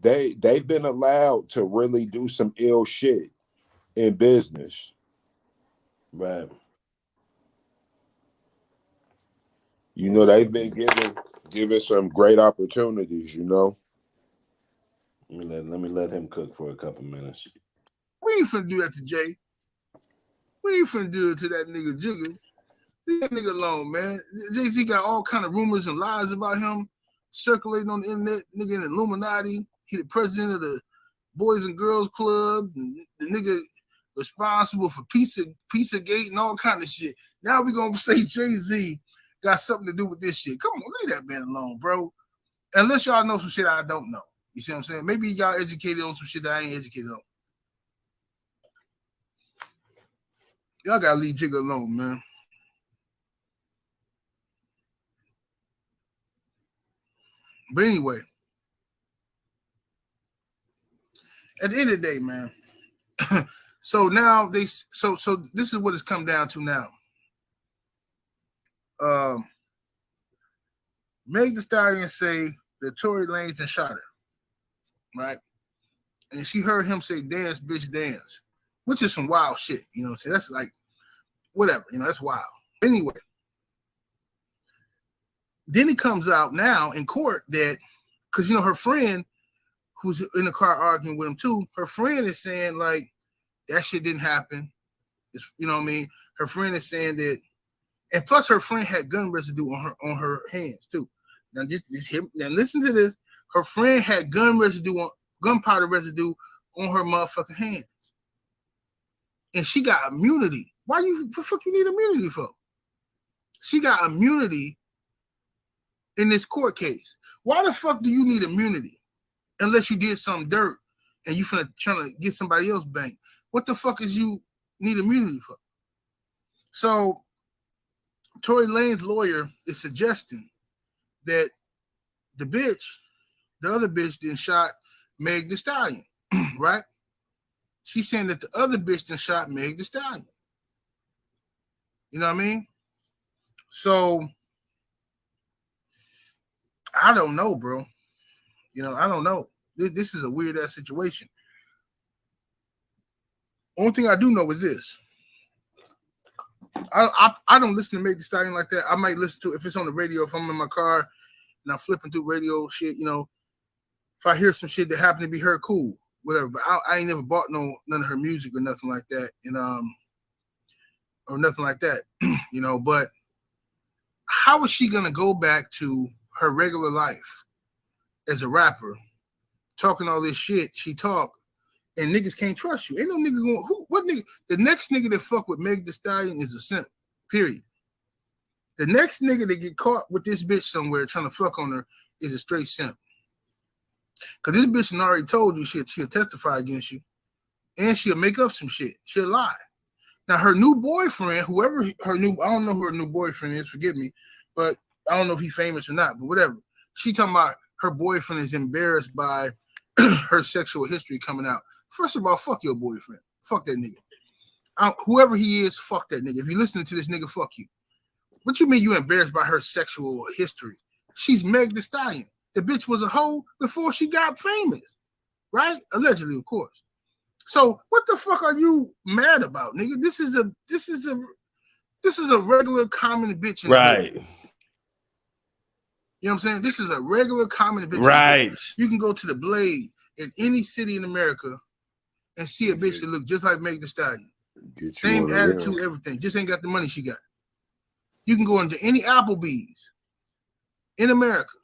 they've been allowed to really do some ill shit in business. Right. They've been given some great opportunities, Let me let him cook for a couple minutes. We ain't finna do that to Jay. We ain't finna do it to that nigga Jigga. Leave that nigga alone, man. Jay-Z got all kind of rumors and lies about him circulating on the internet. Nigga in the Illuminati. He the president of the Boys and Girls Club. And the nigga responsible for Pizzagate and all kind of shit. Now we gonna say Jay-Z got something to do with this shit. Come on, leave that man alone, bro. Unless y'all know some shit I don't know. You see what I'm saying? Maybe y'all educated on some shit that I ain't educated on. Y'all gotta leave Jigga alone, man. But anyway, at the end of the day, man. So now so this is what it's come down to now. Meg Thee Stallion say that Tory Lanez and shot her, right? And she heard him say, "Dance, bitch, dance," which is some wild shit. You know what I'm saying? That's like, whatever. That's wild. Anyway, then it comes out now in court that, because her friend who's in the car arguing with him too, her friend is saying like that shit didn't happen. It's, you know what I mean? Her friend is saying that, and plus her friend had gun residue on her hands too. Now now listen to this. Her friend had gunpowder residue on her motherfucking hands, and she got immunity. Why the fuck you need immunity for? She got immunity in this court case. Why the fuck do you need immunity unless you did some dirt and you trying to get somebody else banked? What the fuck is you need immunity for? So Tory Lanez lawyer is suggesting that the other bitch then shot Meg Thee Stallion, right? She's saying that the other bitch then shot Meg Thee Stallion. You know what I mean? So I don't know, bro. I don't know. This is a weird ass situation. Only thing I do know is this. I don't listen to Meg Thee Stallion like that. I might listen to it if it's on the radio, if I'm in my car and I'm flipping through radio shit, if I hear some shit that happened to be her, cool, whatever. But I ain't never bought none of her music or nothing like that, or nothing like that, But how is she gonna go back to her regular life as a rapper, talking all this shit she talk, and niggas can't trust you? Ain't no nigga going. What nigga? The next nigga that fuck with Meg Thee Stallion is a simp. Period. The next nigga that get caught with this bitch somewhere trying to fuck on her is a straight simp. Cause this bitch already told you she'll testify against you, and she'll make up some shit. She'll lie. Now her new boyfriend, I don't know who her new boyfriend is. Forgive me, but I don't know if he's famous or not. But whatever. She talking about her boyfriend is embarrassed by her sexual history coming out. First of all, fuck your boyfriend. Fuck that nigga. Whoever he is, fuck that nigga. If you're listening to this nigga, fuck you. What you mean you embarrassed by her sexual history? She's Meg Thee Stallion. The bitch was a hoe before she got famous, right? Allegedly, of course. So what the fuck are you mad about, nigga? This is a regular common bitch. Right. You know what I'm saying? This is a regular common bitch. Right. You can go to the Blade in any city in America and see a bitch that look just like Meg Thee Stallion. Get Same attitude, everything. Just ain't got the money she got. You can go into any Applebee's in America,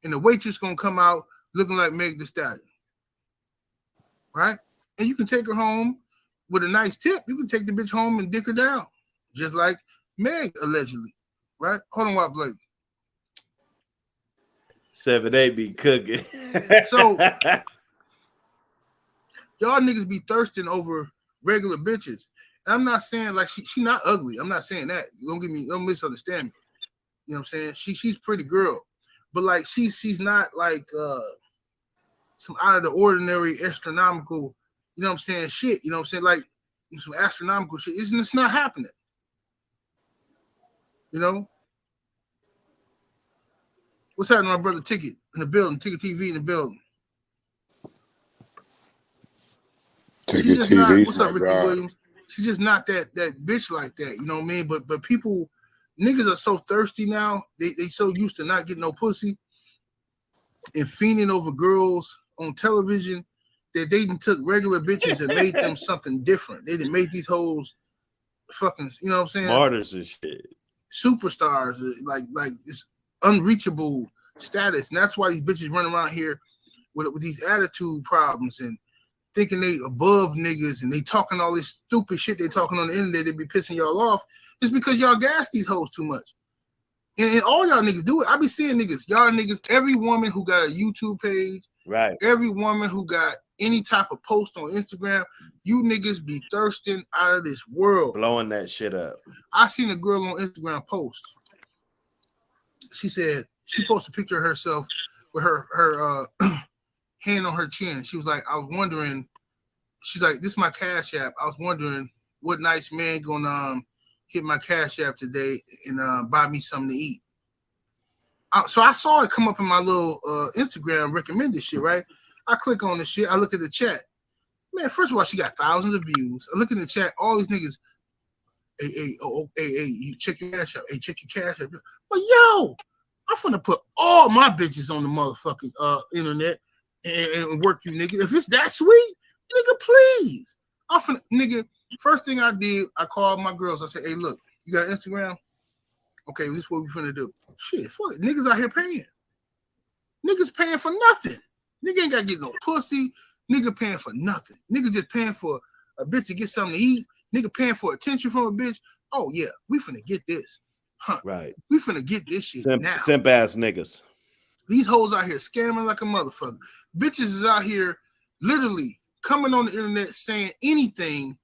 and the waitress gonna come out looking like Meg Thee Stallion, right? And you can take her home with a nice tip. You can take the bitch home and dick her down, just like Meg allegedly, right? Hold on, what Blake? 7A be cooking. So y'all niggas be thirsting over regular bitches. And I'm not saying like she not ugly. I'm not saying that. Don't misunderstand me. You know what I'm saying? She's pretty girl, but like she's not like some out of the ordinary astronomical, you know what I'm saying, shit. You know what I'm saying? Like some astronomical shit. It's not happening. You know? What's happening, my brother Ticket in the building, Ticket TV in the building. She's just not, what's up, Ricky Williams? She's just not that bitch like that, you know what I mean? But people, niggas are so thirsty now. They so used to not getting no pussy and fiending over girls on television that they done took regular bitches and made them something different. They done made these hoes fucking, you know what I'm saying? Martyrs and shit. Superstars, like this unreachable status. And that's why these bitches run around here with these attitude problems and thinking they above niggas and they talking all this stupid shit they talking on the internet. They be pissing y'all off. It's because y'all gas these hoes too much. And all y'all niggas do it. I be seeing niggas, y'all niggas, every woman who got a YouTube page, right? Every woman who got any type of post on Instagram, you niggas be thirsting out of this world. Blowing that shit up. I seen a girl on Instagram post. She said, she posted a picture of herself with her hand on her chin. She was like, I was wondering, she's like, this is my Cash App. I was wondering what nice man gonna hit my Cash App today and buy me something to eat. So I saw it come up in my little Instagram recommended shit, right? I click on the shit. I look at the chat. Man, first of all, she got thousands of views. I look in the chat. All these niggas, hey, you check your Cash App. Hey, check your Cash App. But yo, I'm finna put all my bitches on the motherfucking internet and work you, nigga. If it's that sweet, nigga, please. I'm finna, nigga. First thing I did, I called my girls. I said, hey, look, you got Instagram? Okay, this is what we finna do. Shit, fuck it. Niggas out here paying. Niggas paying for nothing. Nigga ain't gotta get no pussy. Nigga paying for nothing. Nigga just paying for a bitch to get something to eat. Nigga paying for attention from a bitch. Oh yeah, we finna get this. Huh. Right. We finna get this shit now. Simp ass niggas. These hoes out here scamming like a motherfucker. Bitches is out here literally coming on the internet saying anything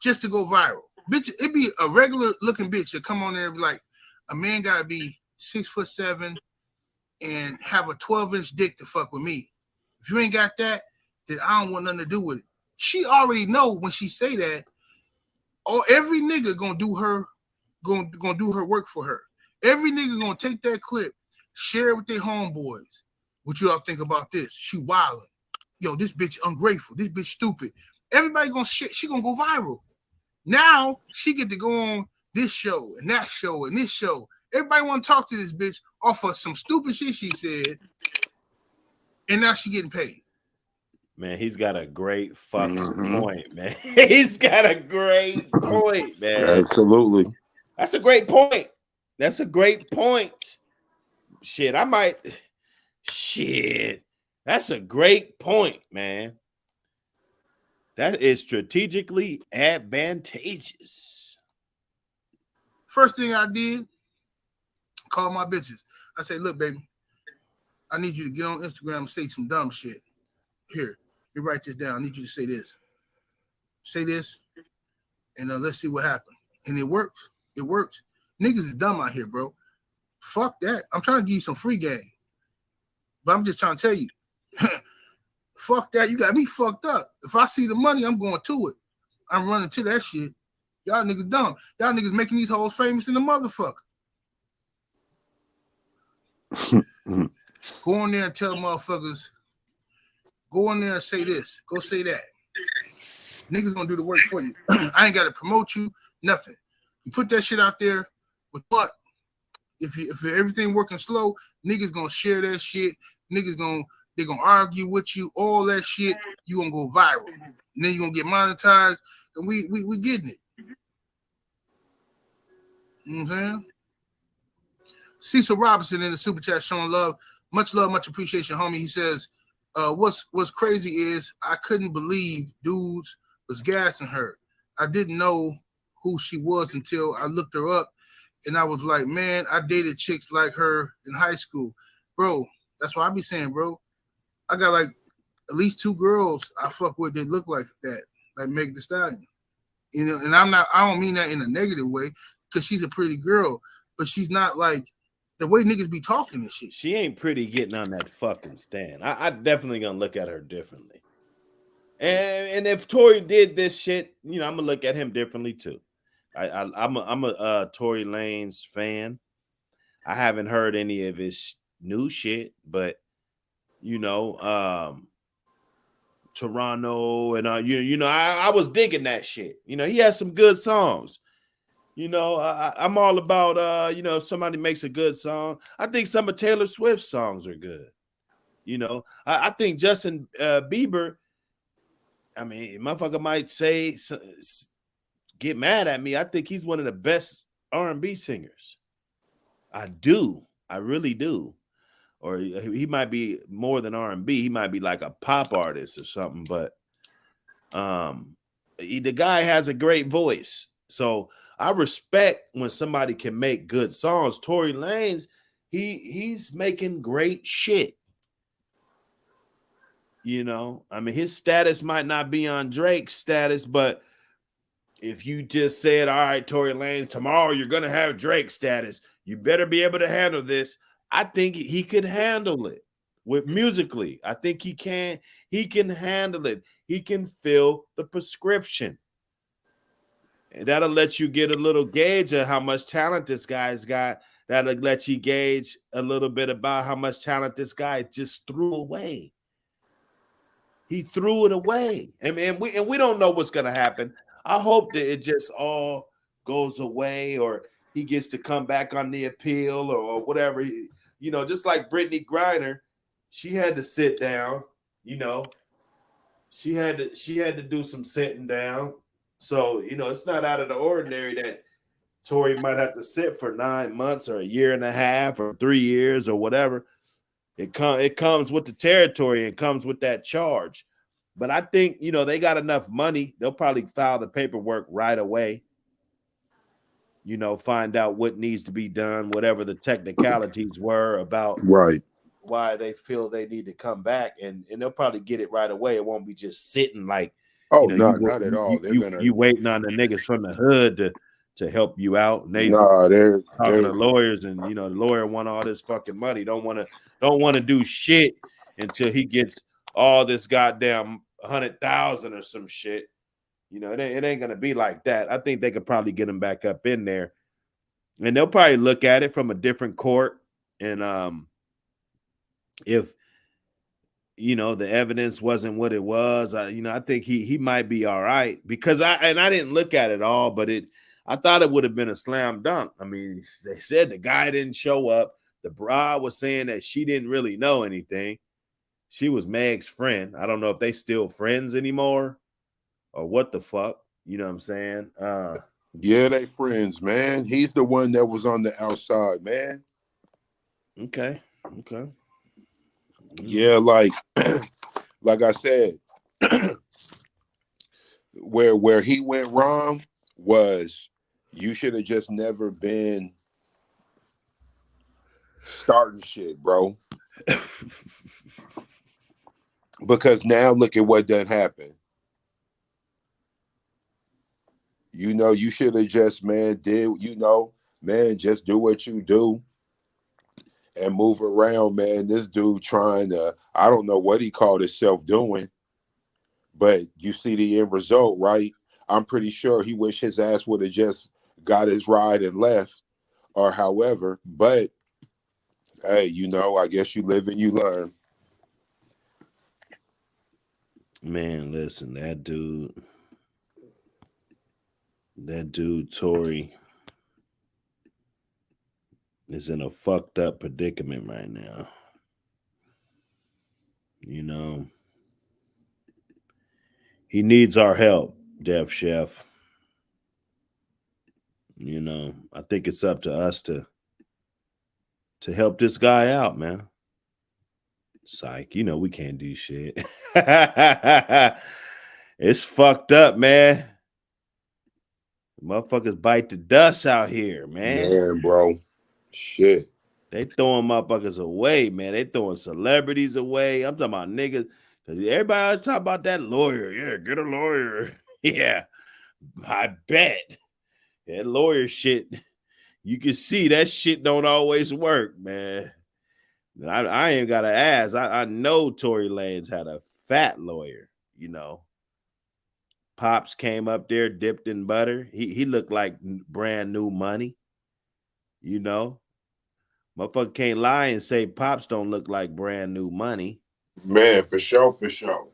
just to go viral. Bitch, it be a regular looking bitch that come on there and be like, a man gotta be 6'7" and have a 12-inch dick to fuck with me. If you ain't got that, then I don't want nothing to do with it. She already know when she say that, every nigga gonna do her work for her. Every nigga gonna take that clip, share it with their homeboys. What you all think about this? She wildin'. Yo, this bitch ungrateful. This bitch stupid. Everybody gonna shit. She gonna go viral. Now she get to go on this show and that show and this show. Everybody want to talk to this bitch off of some stupid shit she said, and now she getting paid. Man, he's got a great fucking point, man. He's got a great point, man. Absolutely. That's a great point. That's a great point. Shit, that's a great point, man. That is strategically advantageous. First thing I did, call my bitches. I say, look, baby, I need you to get on Instagram and say some dumb shit. Here, you write this down. I need you to say this. Say this, and let's see what happens. And it works. It works. Niggas is dumb out here, bro. Fuck that. I'm trying to give you some free game. But I'm just trying to tell you, fuck that. You got me fucked up. If I see the money, I'm going to it. I'm running to that shit. Y'all niggas dumb. Y'all niggas making these hoes famous in the motherfucker. Go on there and tell motherfuckers, go on there and say this. Go say that. Niggas gonna do the work for you. I ain't got to promote you, nothing. You put that shit out there with what? If everything working slow, niggas gonna share that shit. Niggas gonna They're gonna argue with you, all that shit. You gonna go viral, and then you're gonna get monetized, and we getting it. You know what I'm saying? Cecil Robinson in the super chat showing love, much appreciation, homie. He says, what's crazy is I couldn't believe dudes was gassing her. I didn't know who she was until I looked her up, and I was like, man, I dated chicks like her in high school, bro. That's what I be saying, bro. I got like at least 2 girls I fuck with that look like that, like Meg Thee Stallion. You know, and I don't mean that in a negative way, because she's a pretty girl, but she's not like the way niggas be talking and shit. She ain't pretty getting on that fucking stand. I definitely gonna look at her differently. And if Tory did this shit, you know, I'm gonna look at him differently too. I'm a Tory Lanez fan. I haven't heard any of his new shit, but you know, Toronto and I was digging that shit. You know, he has some good songs. You know, I'm all about you know, if somebody makes a good song. I think some of Taylor Swift's songs are good. You know, I think Justin Bieber, I mean, motherfucker might say, get mad at me. I think he's one of the best R&B singers. I really do. Or he might be more than R&B. He might be like a pop artist or something. But the guy has a great voice. So I respect when somebody can make good songs. Tory Lanez, he's making great shit. You know, I mean, his status might not be on Drake's status, but if you just said, all right, Tory Lanez, tomorrow you're going to have Drake status, you better be able to handle this. I think he could handle it with musically. I think he can handle it. He can fill the prescription. And that'll let you get a little gauge of how much talent this guy's got. That'll let you gauge a little bit about how much talent this guy just threw away. He threw it away. And we don't know what's going to happen. I hope that it just all goes away, or he gets to come back on the appeal, or whatever. You know, just like Brittany Griner, she had to sit down. You know, she had to do some sitting down. So, you know, it's not out of the ordinary that Tory might have to sit for 9 months or a year and a half or 3 years or whatever. It comes with the territory and comes with that charge. But I think, you know, they got enough money. They'll probably file the paperwork right away. You know, find out what needs to be done, whatever the technicalities were about why they feel they need to come back, and they'll probably get it right away. It won't be just sitting like, not at all. You waiting on the niggas from the hood to help you out. And they're talking to lawyers, and you know, the lawyer want all this fucking money. Don't want to do shit until he gets all this goddamn 100,000 or some shit. You know, it ain't gonna be like that. I think they could probably get him back up in there, and they'll probably look at it from a different court. And if you know the evidence wasn't what it was, I think he might be all right, because I didn't look at it all, but I thought it would have been a slam dunk. I mean, they said the guy didn't show up. The bride was saying that she didn't really know anything. She was Meg's friend. I don't know if they still friends anymore or what the fuck. You know what I'm saying? Yeah, they friends, man. He's the one that was on the outside, man. Okay. Yeah, like I said, where he went wrong was you should have just never been starting shit, bro. Because now look at what done happened. You know, you should have just, just do what you do and move around, man. This dude trying to, I don't know what he called himself doing, but you see the end result, right? I'm pretty sure he wish his ass would have just got his ride and left, or however. But hey, you know, I guess you live and you learn. Man, listen, that dude Tory is in a fucked up predicament right now. You know, he needs our help, Def Chef. You know, I think it's up to us to help this guy out, man. Psych, you know we can't do shit. It's fucked up, man. Motherfuckers bite the dust out here, man. Man, bro. Shit. They throwing motherfuckers away, man. They throwing celebrities away. I'm talking about niggas. Because everybody always talk about that lawyer. Yeah, get a lawyer. Yeah, I bet. That lawyer shit, you can see that shit don't always work, man. I ain't got to ask. I know Tory Lanez had a fat lawyer, you know. Pops came up there dipped in butter. He looked like brand new money, you know. Motherfucker can't lie and say Pops don't look like brand new money. Man, for sure, for sure.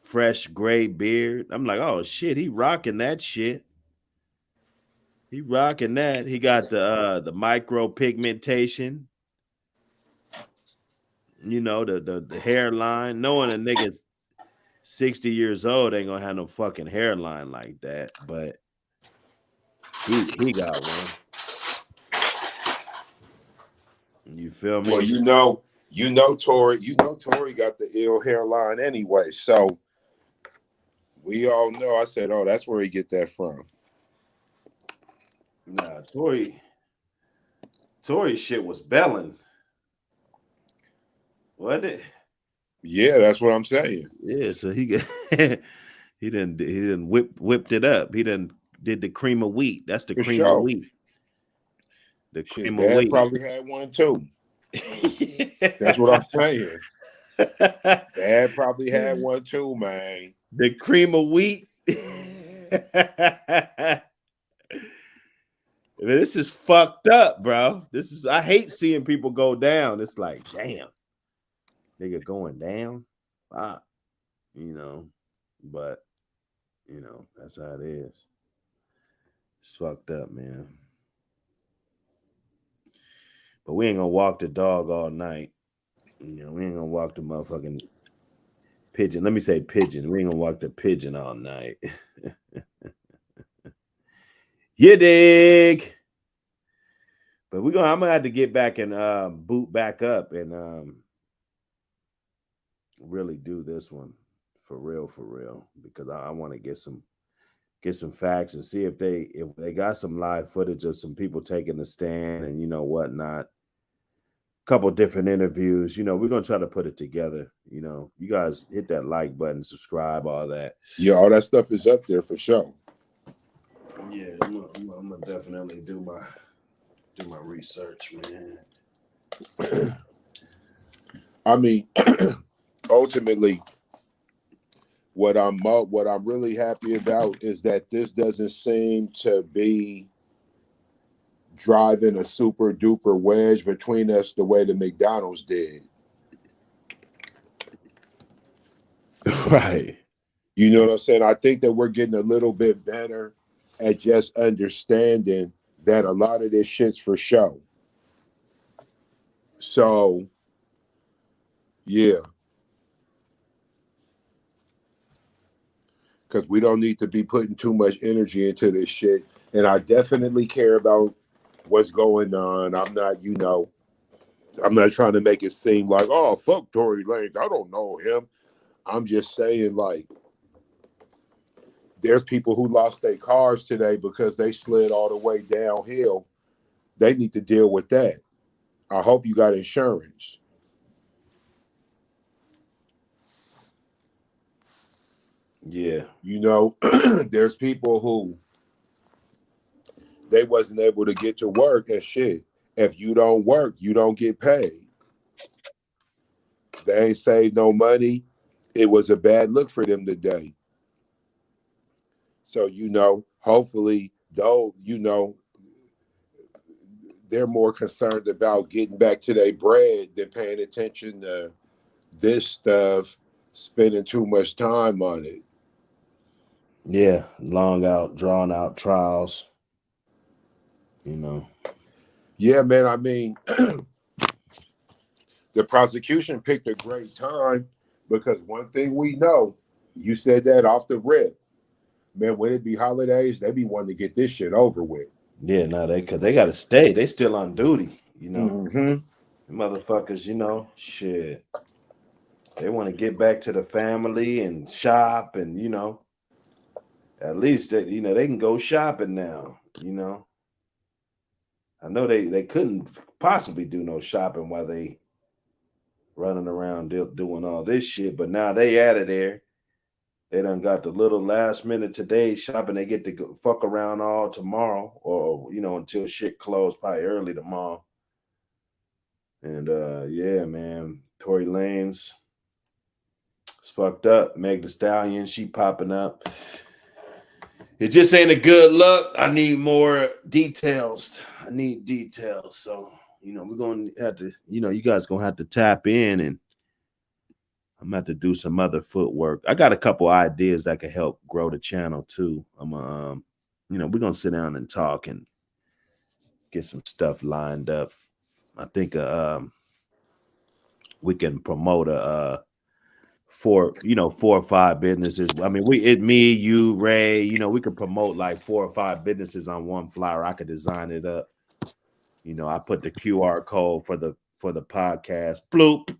Fresh gray beard. I'm like, oh shit, he rocking that shit. He rocking that. He got the micro pigmentation. You know, the hairline. Knowing a nigga 60 years old ain't gonna have no fucking hairline like that, but he got one. You feel me? Well, Tory got the ill hairline anyway. So we all know. I said, oh, that's where he get that from. Nah, Tory shit was belling. Wasn't it? Yeah, that's what I'm saying. Yeah, so he didn't whipped it up. He didn't did the cream of wheat. That's the For cream sure. of wheat. The cream of Dad wheat. probably had one too. That's what I'm saying. Dad probably had one too, man. The cream of wheat. This is fucked up, bro. I hate seeing people go down. It's like, damn, nigga going down. You know, but you know, that's how it is. It's fucked up, man. But we ain't gonna walk the dog all night. You know, we ain't gonna walk the motherfucking pigeon. Let me say pigeon. We ain't gonna walk the pigeon all night. You dig? But I'm gonna have to get back and boot back up and really do this one for real, because I want to get some facts and see if they got some live footage of some people taking the stand and you know whatnot. Couple different interviews. You know, we're gonna try to put it together. You know, you guys hit that like button, subscribe, all that. Yeah, all that stuff is up there for sure. Yeah, I'm gonna definitely do my research, man. I mean, ultimately, what I'm really happy about is that this doesn't seem to be driving a super duper wedge between us the way the McDonald's did. Right. You know what I'm saying? I think that we're getting a little bit better at just understanding that a lot of this shit's for show. So, yeah. Because we don't need to be putting too much energy into this shit. And I definitely care about what's going on. I'm not trying to make it seem like, oh, fuck Tory Lanez. I don't know him. I'm just saying, like, there's people who lost their cars today because they slid all the way downhill. They need to deal with that. I hope you got insurance. Yeah. You know, there's people who they wasn't able to get to work and shit. If you don't work, you don't get paid. They ain't saved no money. It was a bad look for them today. So, you know, hopefully, though, you know, they're more concerned about getting back to their bread than paying attention to this stuff, spending too much time on it. Yeah, drawn out trials. You know. Yeah, man. I mean, the prosecution picked a great time Because one thing we know, you said that off the rip, man. When it be holidays, they be wanting to get this shit over with. Yeah, no, because they got to stay. They still on duty, you know. Mm-hmm. Motherfuckers, you know, shit. They want to get back to the family and shop, and you know, at least they, you know, they can go shopping now. You know, I know they couldn't possibly do no shopping while they running around doing all this shit, but now they out of there. They done got the little last minute today shopping. They get to go fuck around all tomorrow, or you know, until shit closed, probably early tomorrow. And yeah, man, Tory Lanez, it's fucked up. Meg Thee Stallion, she popping up. It just ain't a good look. I need more details. I need details. So you know, we're gonna have to. You know, you guys gonna have to tap in, and I'm gonna have to do some other footwork. I got a couple ideas that could help grow the channel too. I'm you know, we're gonna sit down and talk and get some stuff lined up. I think we can promote four or five businesses. I mean, me, you, Ray, you know, we could promote like 4 or 5 businesses on one flyer. I could design it up. You know, I put the QR code for the podcast. Bloop.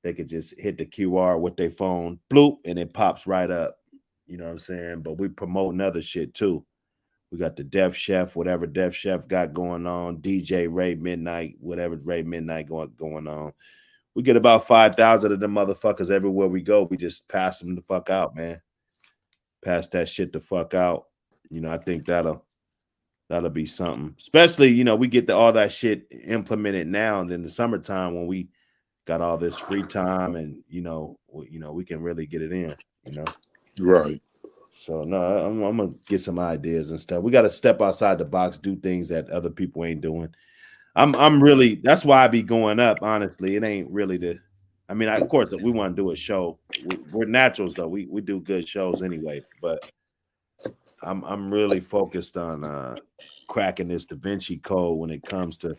They could just hit the QR with their phone, bloop, and it pops right up. You know what I'm saying? But we promoting other shit too. We got the Def Chef, whatever Def Chef got going on, DJ Ray Midnight, whatever Ray Midnight going on. We get about 5,000 of them motherfuckers everywhere we go. We just pass them the fuck out, man. Pass that shit the fuck out. You know, I think that'll be something. Especially, you know, we get all that shit implemented now, and in the summertime when we got all this free time, and you know, we can really get it in. You know, right? So no, I'm gonna get some ideas and stuff. We got to step outside the box, do things that other people ain't doing. I'm really, that's why I be going up. Honestly, it ain't really I mean, of course, we want to do a show. We're naturals though. We do good shows anyway. But I'm really focused on cracking this Da Vinci Code when it comes to,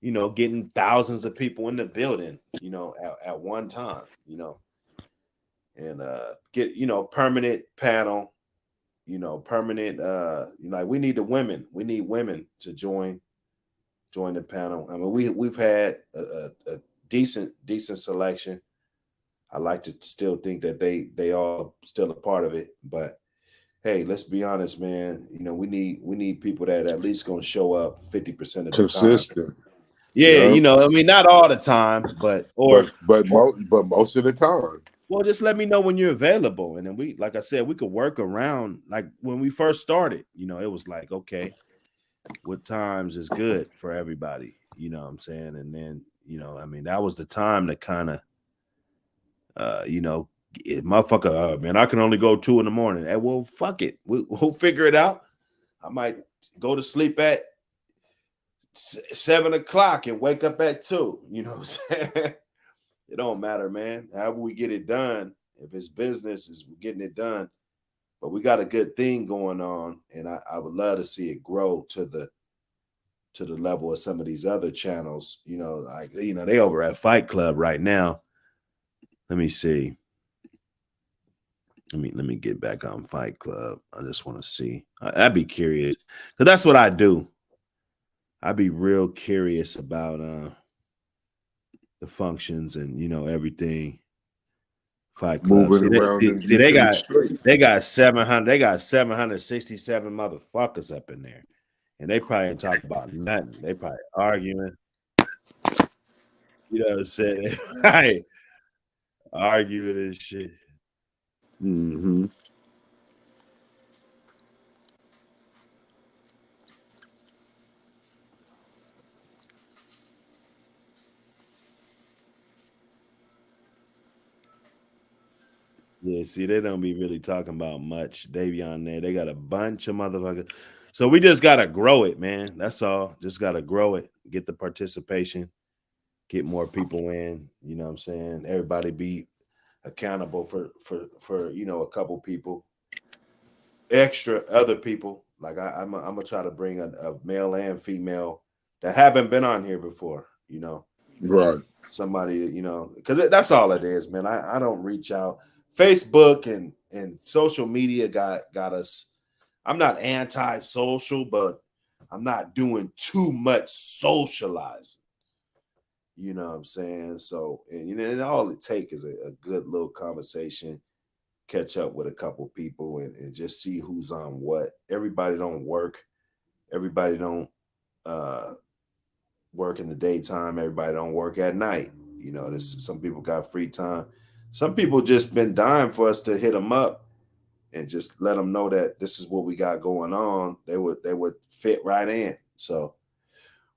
you know, getting thousands of people in the building, you know, at one time, you know, and get, you know, permanent panel, you know, permanent, like we need the women. We need women to join the panel. I mean, we've had a decent selection. I like to still think that they all still a part of it, but hey, let's be honest, man. You know, we need people that at least gonna show up 50% of the time. Consistent. Yeah, you know, I mean, not all the time, but most of the time. Well, just let me know when you're available, and then we, like I said, we could work around. Like when we first started, you know, it was like, okay, what times is good for everybody, you know what I'm saying? And then, you know, I mean, that was the time to kind of, you know, motherfucker, man, I can only go 2 a.m. Hey, well, fuck it, we'll figure it out. I might go to sleep at 7 o'clock and wake up at 2. You know what I'm saying? It don't matter, man. However we get it done, if it's business, is getting it done. But we got a good thing going on, and I would love to see it grow to the level of some of these other channels. You know, like, you know, they over at Fight Club right now. Let me see. Let me get back on Fight Club. I just want to see. I'd be curious, because that's what I do. I'd be real curious about the functions and, you know, everything. Fight Club. Moving around. See, they got 767 motherfuckers up in there, and they probably ain't talking about nothing. They probably arguing. You know what I'm saying? Right. Arguing and shit. Mm-hmm. Yeah, see, they don't be really talking about much. They be on there. They got a bunch of motherfuckers. So we just gotta grow it, man. That's all. Just gotta grow it. Get the participation. Get more people in. You know what I'm saying? Everybody be accountable for you know, a couple people. Extra other people. Like I'm gonna try to bring a male and female that haven't been on here before. You know, Right. Somebody, you know, because that's all it is, man. I don't reach out. Facebook and social media got us. I'm not anti-social, but I'm not doing too much socializing. You know what I'm saying? So, and you know, and all it takes is a good little conversation, catch up with a couple people, and just see who's on what. Everybody don't work. Everybody don't work in the daytime. Everybody don't work at night. You know, this some people got free time. Some people just been dying for us to hit them up and just let them know that this is what we got going on. They would fit right in. So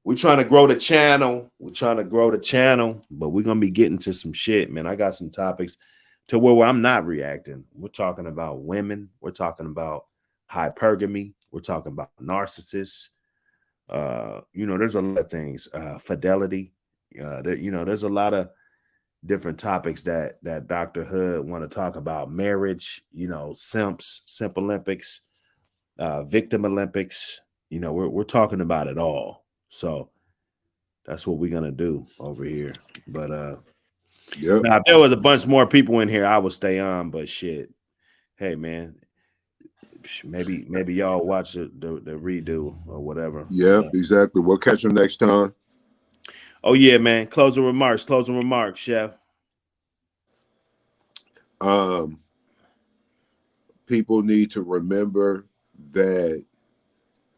we're trying to grow the channel. We're trying to grow the channel, but we're gonna be getting to some shit, man. I got some topics to where I'm not reacting. We're talking about women. We're talking about hypergamy. We're talking about narcissists. You know, there's a lot of things. Fidelity. You know, there's a lot of different topics that Dr. Hood want to talk about. Marriage. You know, simp Olympics, victim Olympics. You know, we're talking about it all. So that's what we're gonna do over here. But yep. Now if there was a bunch more people in here, I would stay on. But shit, hey man, maybe y'all watch the redo or whatever. Yep, exactly. We'll catch them next time. Oh yeah, man. Closing remarks, Chef. People need to remember that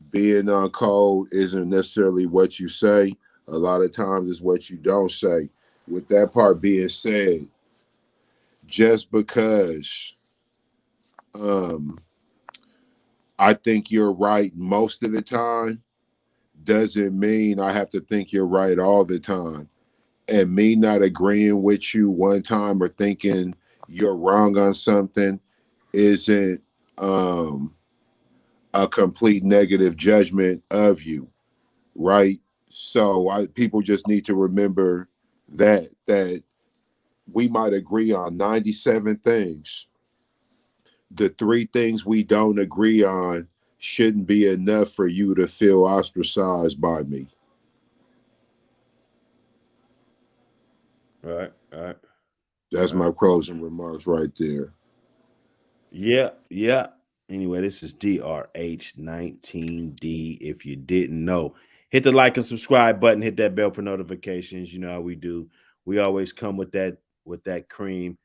being on code isn't necessarily what you say. A lot of times it's what you don't say. With that part being said, just because I think you're right most of the time doesn't mean I have to think you're right all the time. And me not agreeing with you one time or thinking you're wrong on something isn't a complete negative judgment of you, right? So people just need to remember that we might agree on 97 things. The 3 things we don't agree on shouldn't be enough for you to feel ostracized by me. All right. That's my closing remarks right there. Yeah. Anyway, this is DRH19D. If you didn't know, hit the like and subscribe button, hit that bell for notifications. You know how we do. We always come with that cream.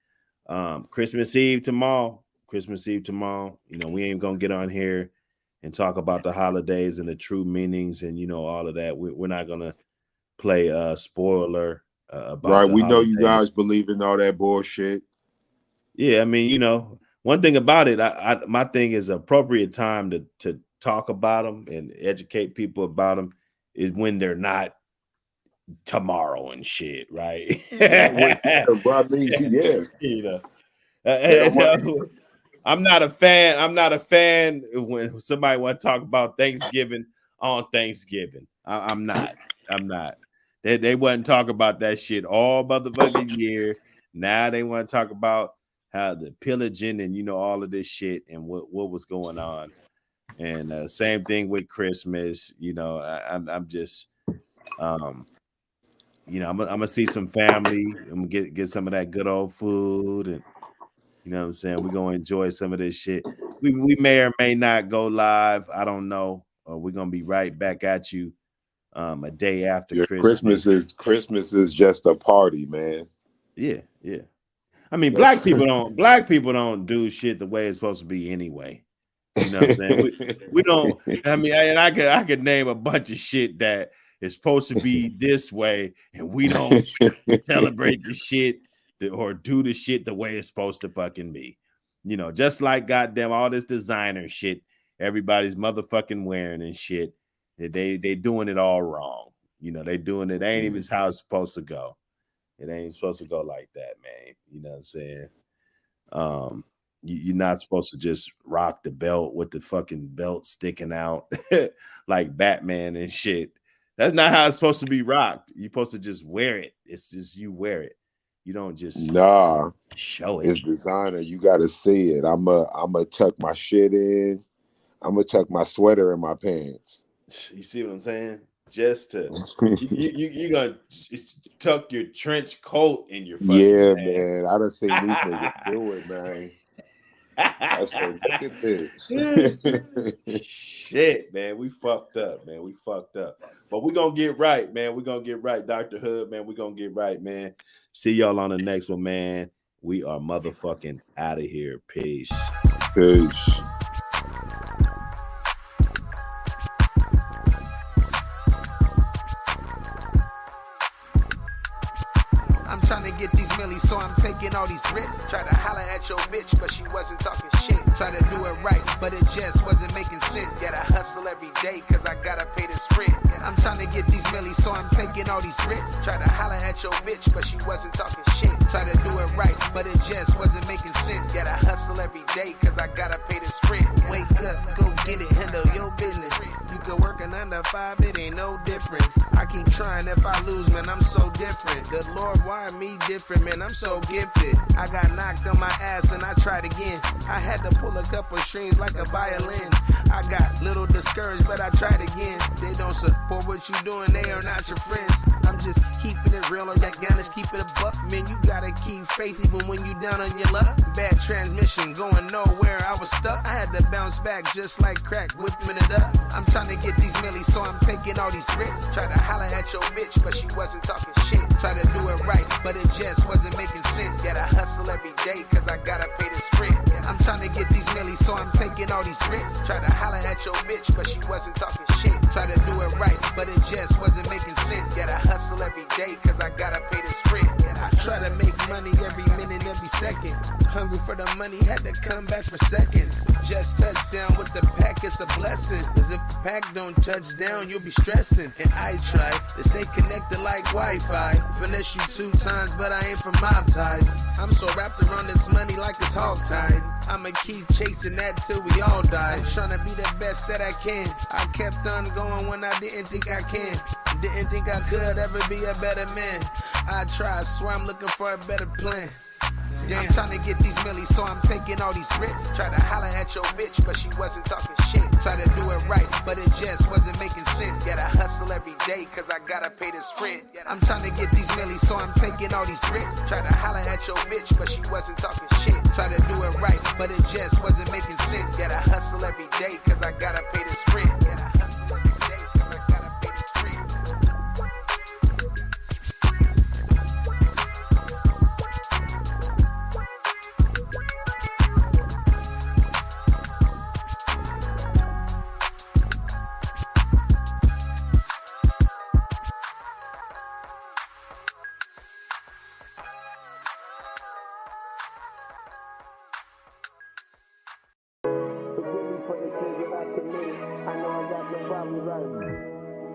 Christmas Eve tomorrow. You know, we ain't gonna get on here and talk about the holidays and the true meanings and you know all of that. We're not gonna play spoiler about right. the We know holidays. you guys believe in all that bullshit. Yeah, I mean, you know, one thing about it, my thing is appropriate time to talk about them and educate people about them is when they're not tomorrow and shit, right? Yeah. You know, I'm not a fan when somebody want to talk about Thanksgiving on Thanksgiving. I'm not. They wasn't talking about that shit all motherfucking year. Now they want to talk about how the pillaging and you know all of this shit and what was going on. And same thing with Christmas. You know, I'm just you know, I'm gonna see some family. I'm gonna get some of that good old food and you know what I'm saying? We're gonna enjoy some of this shit. We may or may not go live. I don't know. We're gonna be right back at you a day after Christmas. Christmas is just a party, man. Yeah. I mean, black people don't do shit the way it's supposed to be anyway. You know what I'm saying? We don't. I mean, and I could name a bunch of shit that is supposed to be this way, and we don't celebrate the shit or do the shit the way it's supposed to fucking be. You know, just like goddamn all this designer shit everybody's motherfucking wearing and shit. They doing it all wrong. You know, they doing it ain't even how it's supposed to go. It ain't supposed to go like that, man. You know what I'm saying? You're not supposed to just rock the belt with the fucking belt sticking out like Batman and shit. That's not how it's supposed to be rocked. You're supposed to just wear it. It's just you wear it. You don't just show it. It's designer. You got to see it. I'm a tuck my shit in. I'm gonna tuck my sweater in my pants. You see what I'm saying? just to you gonna tuck your trench coat in your fucking Yeah, pants. man. I done seen these niggas do it, man. I said, look at this. Shit, man. We fucked up, man. We fucked up. But we're gonna get right, man. We're gonna get right, Dr. Hood, man. We're gonna get right, man. See y'all on the next one, man. We are motherfucking out of here. Peace. Peace. I'm trying to get these millies, so I'm taking all these risks. Try to holler at your bitch, but she wasn't talking shit. Try to do it right, but it just wasn't making sense. Gotta hustle every day, cause I gotta pay this rent. I'm trying to get these millies, so I'm taking all these risks. Try to holler at your bitch, but she wasn't talking shit. Try to do it right, but it just wasn't making sense. Gotta hustle every day, cause I gotta pay this rent. Wake up, go get it, handle your business. You can work a 9 to 5, it ain't no difference. I keep trying, if I lose, man, I'm so different. The Lord wired me different, man, I'm so gifted. I got knocked on my ass and I tried again. I had to pull a couple strings like a violin. I got little discouraged, but I tried again. They don't support what you doing, they are not your friends. I'm just keeping it real, or that Lanez, keep it a buck. Man, you gotta keep faith even when you down on your luck. Bad transmission, going nowhere, I was stuck. I had to bounce back just like crack, whipping it up. I'm trying to get these millies, so I'm taking all these risks. Try to holler at your bitch, but she wasn't talking shit. Try to do it right, but it just wasn't making sense. Gotta hustle every day, cause I gotta pay this rent. I'm trying to get these millies, so I'm taking all these risks. Try to holler at your bitch, but she wasn't talking shit. Try to do it right, but it just wasn't making sense. Gotta hustle every day, cause I gotta pay this rent. I try to make money every minute, every second. Hungry for the money, had to come back for seconds. Just touched down with the pack, it's a blessing. Cause if the pack don't touch down, you'll be stressing. And I try to stay connected like Wi-Fi. Finesse you 2 times, but I ain't from mob ties. I'm so wrapped around this money like it's hog tide. I'ma keep chasing that till we all die. I'm trying to be the best that I can. I kept on going when I didn't think I can. Didn't think I could ever be a better man. I try, I swear I'm looking for a better plan. I'm trying to get these millies, so I'm taking all these risks. Try to holler at your bitch, but she wasn't talking shit. Try to do it right, but it just wasn't making sense. Gotta hustle every day, cause I gotta pay this rent. I'm trying to get these millies, so I'm taking all these risks. Try to holler at your bitch, but she wasn't talking shit. Try to do it right, but it just wasn't making sense. Gotta hustle every day, cause I gotta pay this rent.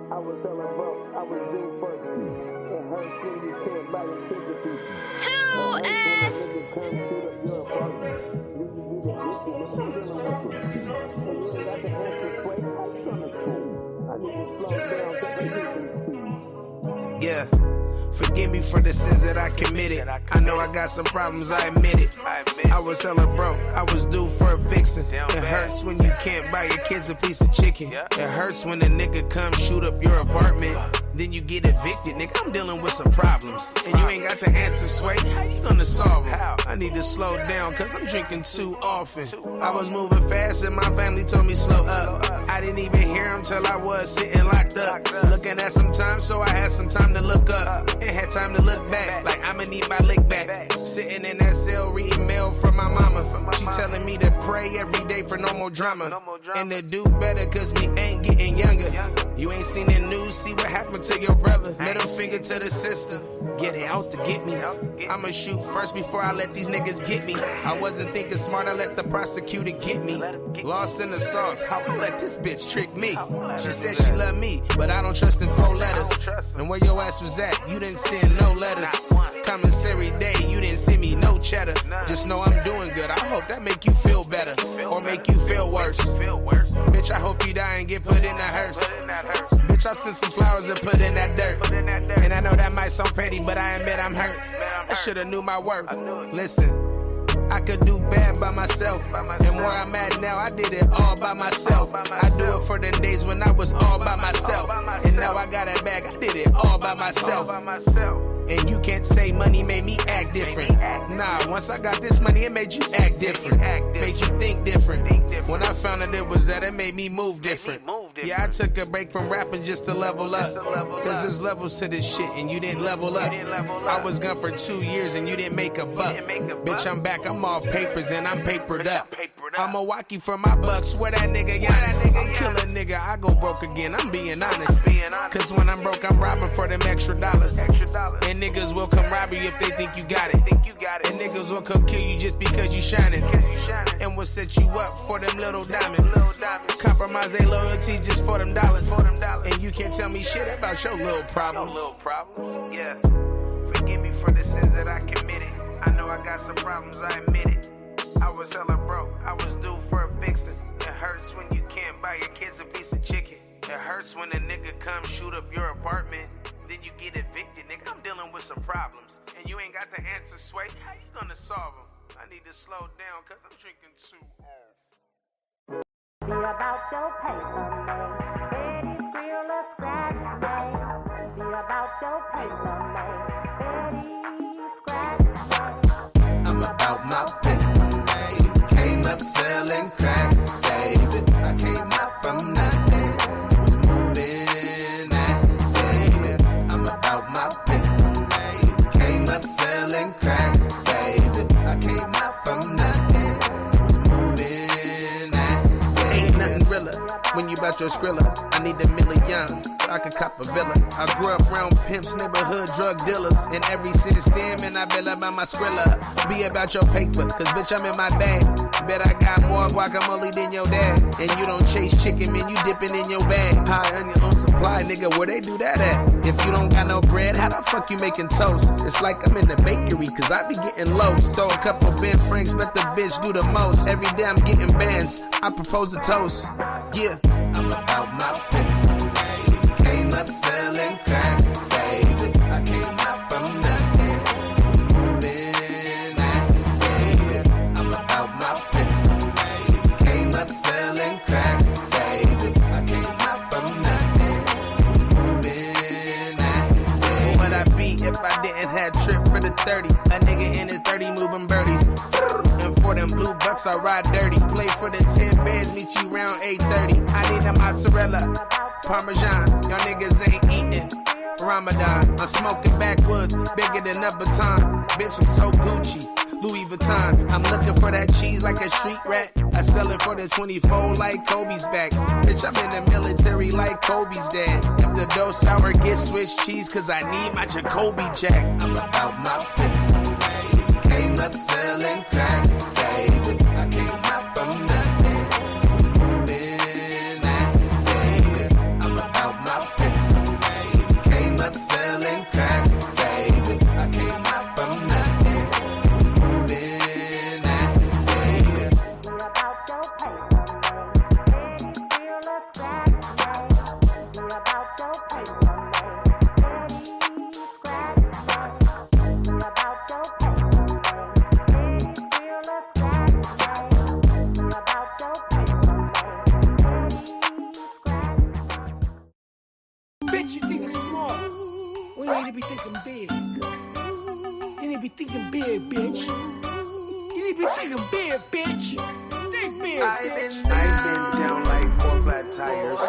I was hella broke, I was due first. It hurts when you can't buy your ticket. 2S. When a nigga come shoot up your apartment, then you get evicted. Man, I'm dealing with it. And you ain't got the answer straight. How you gonna say? I need to slow down, cause I need Yeah. Forgive me for the sins that I committed. I know I got some problems, I admit it. I was hella broke, I was due for a fixin'. It hurts when you can't buy your kids a piece of chicken. It hurts when a nigga come shoot up your apartment, then you get evicted. Nigga, I'm dealing with some problems, and you ain't got the answer, Sway. How you gonna solve it? I need to slow down, cause I'm drinking too often. I was moving fast and my family told me slow up. I didn't even hear them till I was sitting locked up. Looking at some time, so I had some time to look up. And had time to look back, like I'ma need my lick back. Sitting in that cell reading mail from my mama. She telling me to pray every day for no more drama. And to do better cause we ain't getting younger. You ain't seen the news, see what happened to your brother. Middle finger to the sister, getting out to get me. I'ma shoot first before I let these niggas get me. I wasn't thinking smart, I let the prosecutor get me. Lost in the sauce, how I let this bitch trick me. She said she loved me, but I don't trust in 4 letters. And where your ass was at, you didn't send no letters. Commissary day, you didn't send me no cheddar. Just know I'm doing good, I hope that make you feel better. Or make you feel worse. Bitch, I hope you die and get put in a hearse. Bitch, I sent some flowers and put in that dirt. And I know that might sound petty, but I admit I'm hurt. I should've knew my worth. Listen, I I could do bad by myself. And where I'm at now, I did it all by myself. I do it for the days when I was all by myself. And now I got it back, I did it all by myself. And you can't say money made me act different. Nah, once I got this money, it made you act different. Made you think different. When I found out it was that, it made me move different. Yeah, I took a break from rapping just to level up. Cause there's levels to this shit and you didn't level up. I was gone for 2 years and you didn't make a buck. Bitch, I'm back, I'm all papers and I'm papered up. I'm Milwaukee for my bucks, swear that nigga Giannis. I'm killing nigga, I go broke again, I'm being honest. Cause when I'm broke, I'm robbing for them extra dollars. And niggas will come rob you if they think you got it. And niggas will come kill you just because you shining. And will set you up for them little diamonds. Compromise their loyalty just for them dollars. And you can't tell me shit about your little problems. Yeah. Forgive me for the sins that I committed. I know I got some problems, I admit it. I was hella broke, I was due for a fixin'. It hurts when you can't buy your kids a piece of chicken. It hurts when a nigga come shoot up your apartment. Then you get evicted, nigga, I'm dealing with some problems. And you ain't got the answer, Sway, how you gonna solve them? I need to slow down, cause I'm drinking too old. Be about your paper, man. Betty, grill or scratch, man. Be about your paper, man. Betty, scratch, man. I'm about my paper, man. Came up selling crack, baby. I came up from nothing. Was moving that, baby. I'm about my paper, man. Came up selling crack, baby. I came up from nothing. Was moving that, ain't nothing realer. When you bout your skrilla, I need the millions so I can cop a villa. I grew up around pimps, neighborhood drug dealers. And every since then, man, I been about my skrilla. Be about your paper, cause bitch, I'm in my bag. Bet I got more guacamole than your dad. And you don't chase chicken, man, you dipping in your bag. High on your own supply, nigga, where they do that at? If you don't got no bread, how the fuck you making toast? It's like I'm in the bakery, cause I be getting low. Stole a couple Ben Franks, but the bitch do the most. Every day I'm getting bands, I propose a toast. Yeah, I'm about my paper, baby. Came up selling crack, baby. I came up from nothing. Was moving that, baby. I'm about my paper, baby. Came up selling crack, baby. I came up from nothing. Was moving that, baby. What I'd be if I didn't have trip for the 30? A nigga in his 30 moving birdies. And for them blue bucks, I ride dirty. Play for the 10 bands, meet you around 8:30. I need a mozzarella, Parmesan. Y'all niggas ain't eating Ramadan. I'm smoking backwoods, bigger than a baton. Bitch, I'm so Gucci, Louis Vuitton. I'm looking for that cheese like a street rat. I sell it for the 24 like Kobe's back. Bitch, I'm in the military like Kobe's dad. If the dough sour, get Swiss cheese, cause I need my Jacoby Jack. I'm about my paper, baby. Came up selling crack, baby. I came up from nothing. Was moving that, baby. I'm about my paper, baby. Came up selling crack, baby. I came up from nothing. Was moving that, baby. Bitch, you think it's small. We need to be thinking big. You need to be thinking big, bitch. You need to be thinking big, bitch. Think big, bitch. I've been down like 4 flat tires. I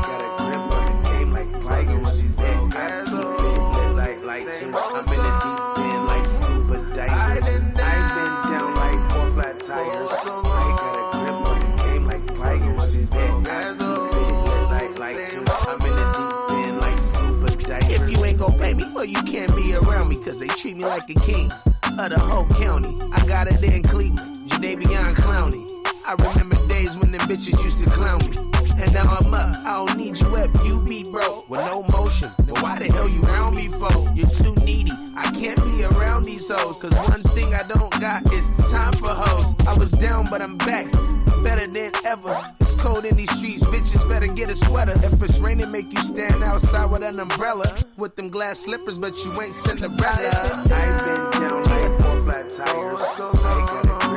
got a grip on the game like pliers. I keep it lit like Tim's. I'm in the deep end like scuba divers. I've been down like 4 flat tires. I got a grip on the game like pliers. I keep it lit like Tim's. I'm in the deep end like scuba divers. If you ain't gon' pay me, well, you can't be around me, cause they treat me like a king of the whole county. I got it in Cleveland, Jadavion Clowney. I remember days when them bitches used to clown me. And now I'm up, I don't need you up, you be broke with no motion. Then why the hell you around me for? You're too needy, I can't be around these hoes. Cause one thing I don't got is time for hoes. I was down but I'm back, better than ever. It's cold in these streets, bitches better get a sweater. If it's raining, make you stand outside with an umbrella. With them glass slippers, but you ain't Cinderella. I've been down like 4 flat tires. I got a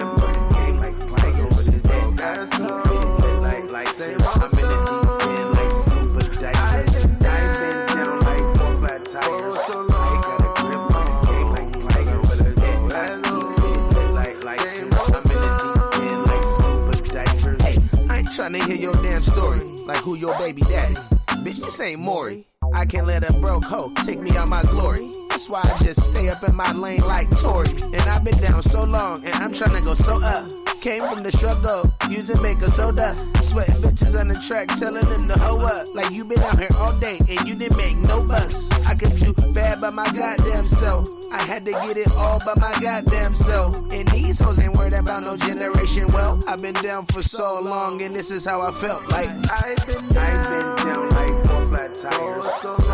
trying to hear your damn story. Like who your baby daddy? Bitch, this ain't Maury. I can't let a broke hoe take me out my glory. That's why I just stay up in my lane like Tory. And I've been down so long, and I'm trying to go so up. Came from the struggle, using maker soda. Sweating bitches on the track, telling them to hoe up. Like you been out here all day, and you didn't make no bucks. I could do bad by my goddamn self. I had to get it all by my goddamn self. And these hoes ain't worried about no generation wealth. I've been down for so long, and this is how I felt. Like I've been down like 4 flat tires.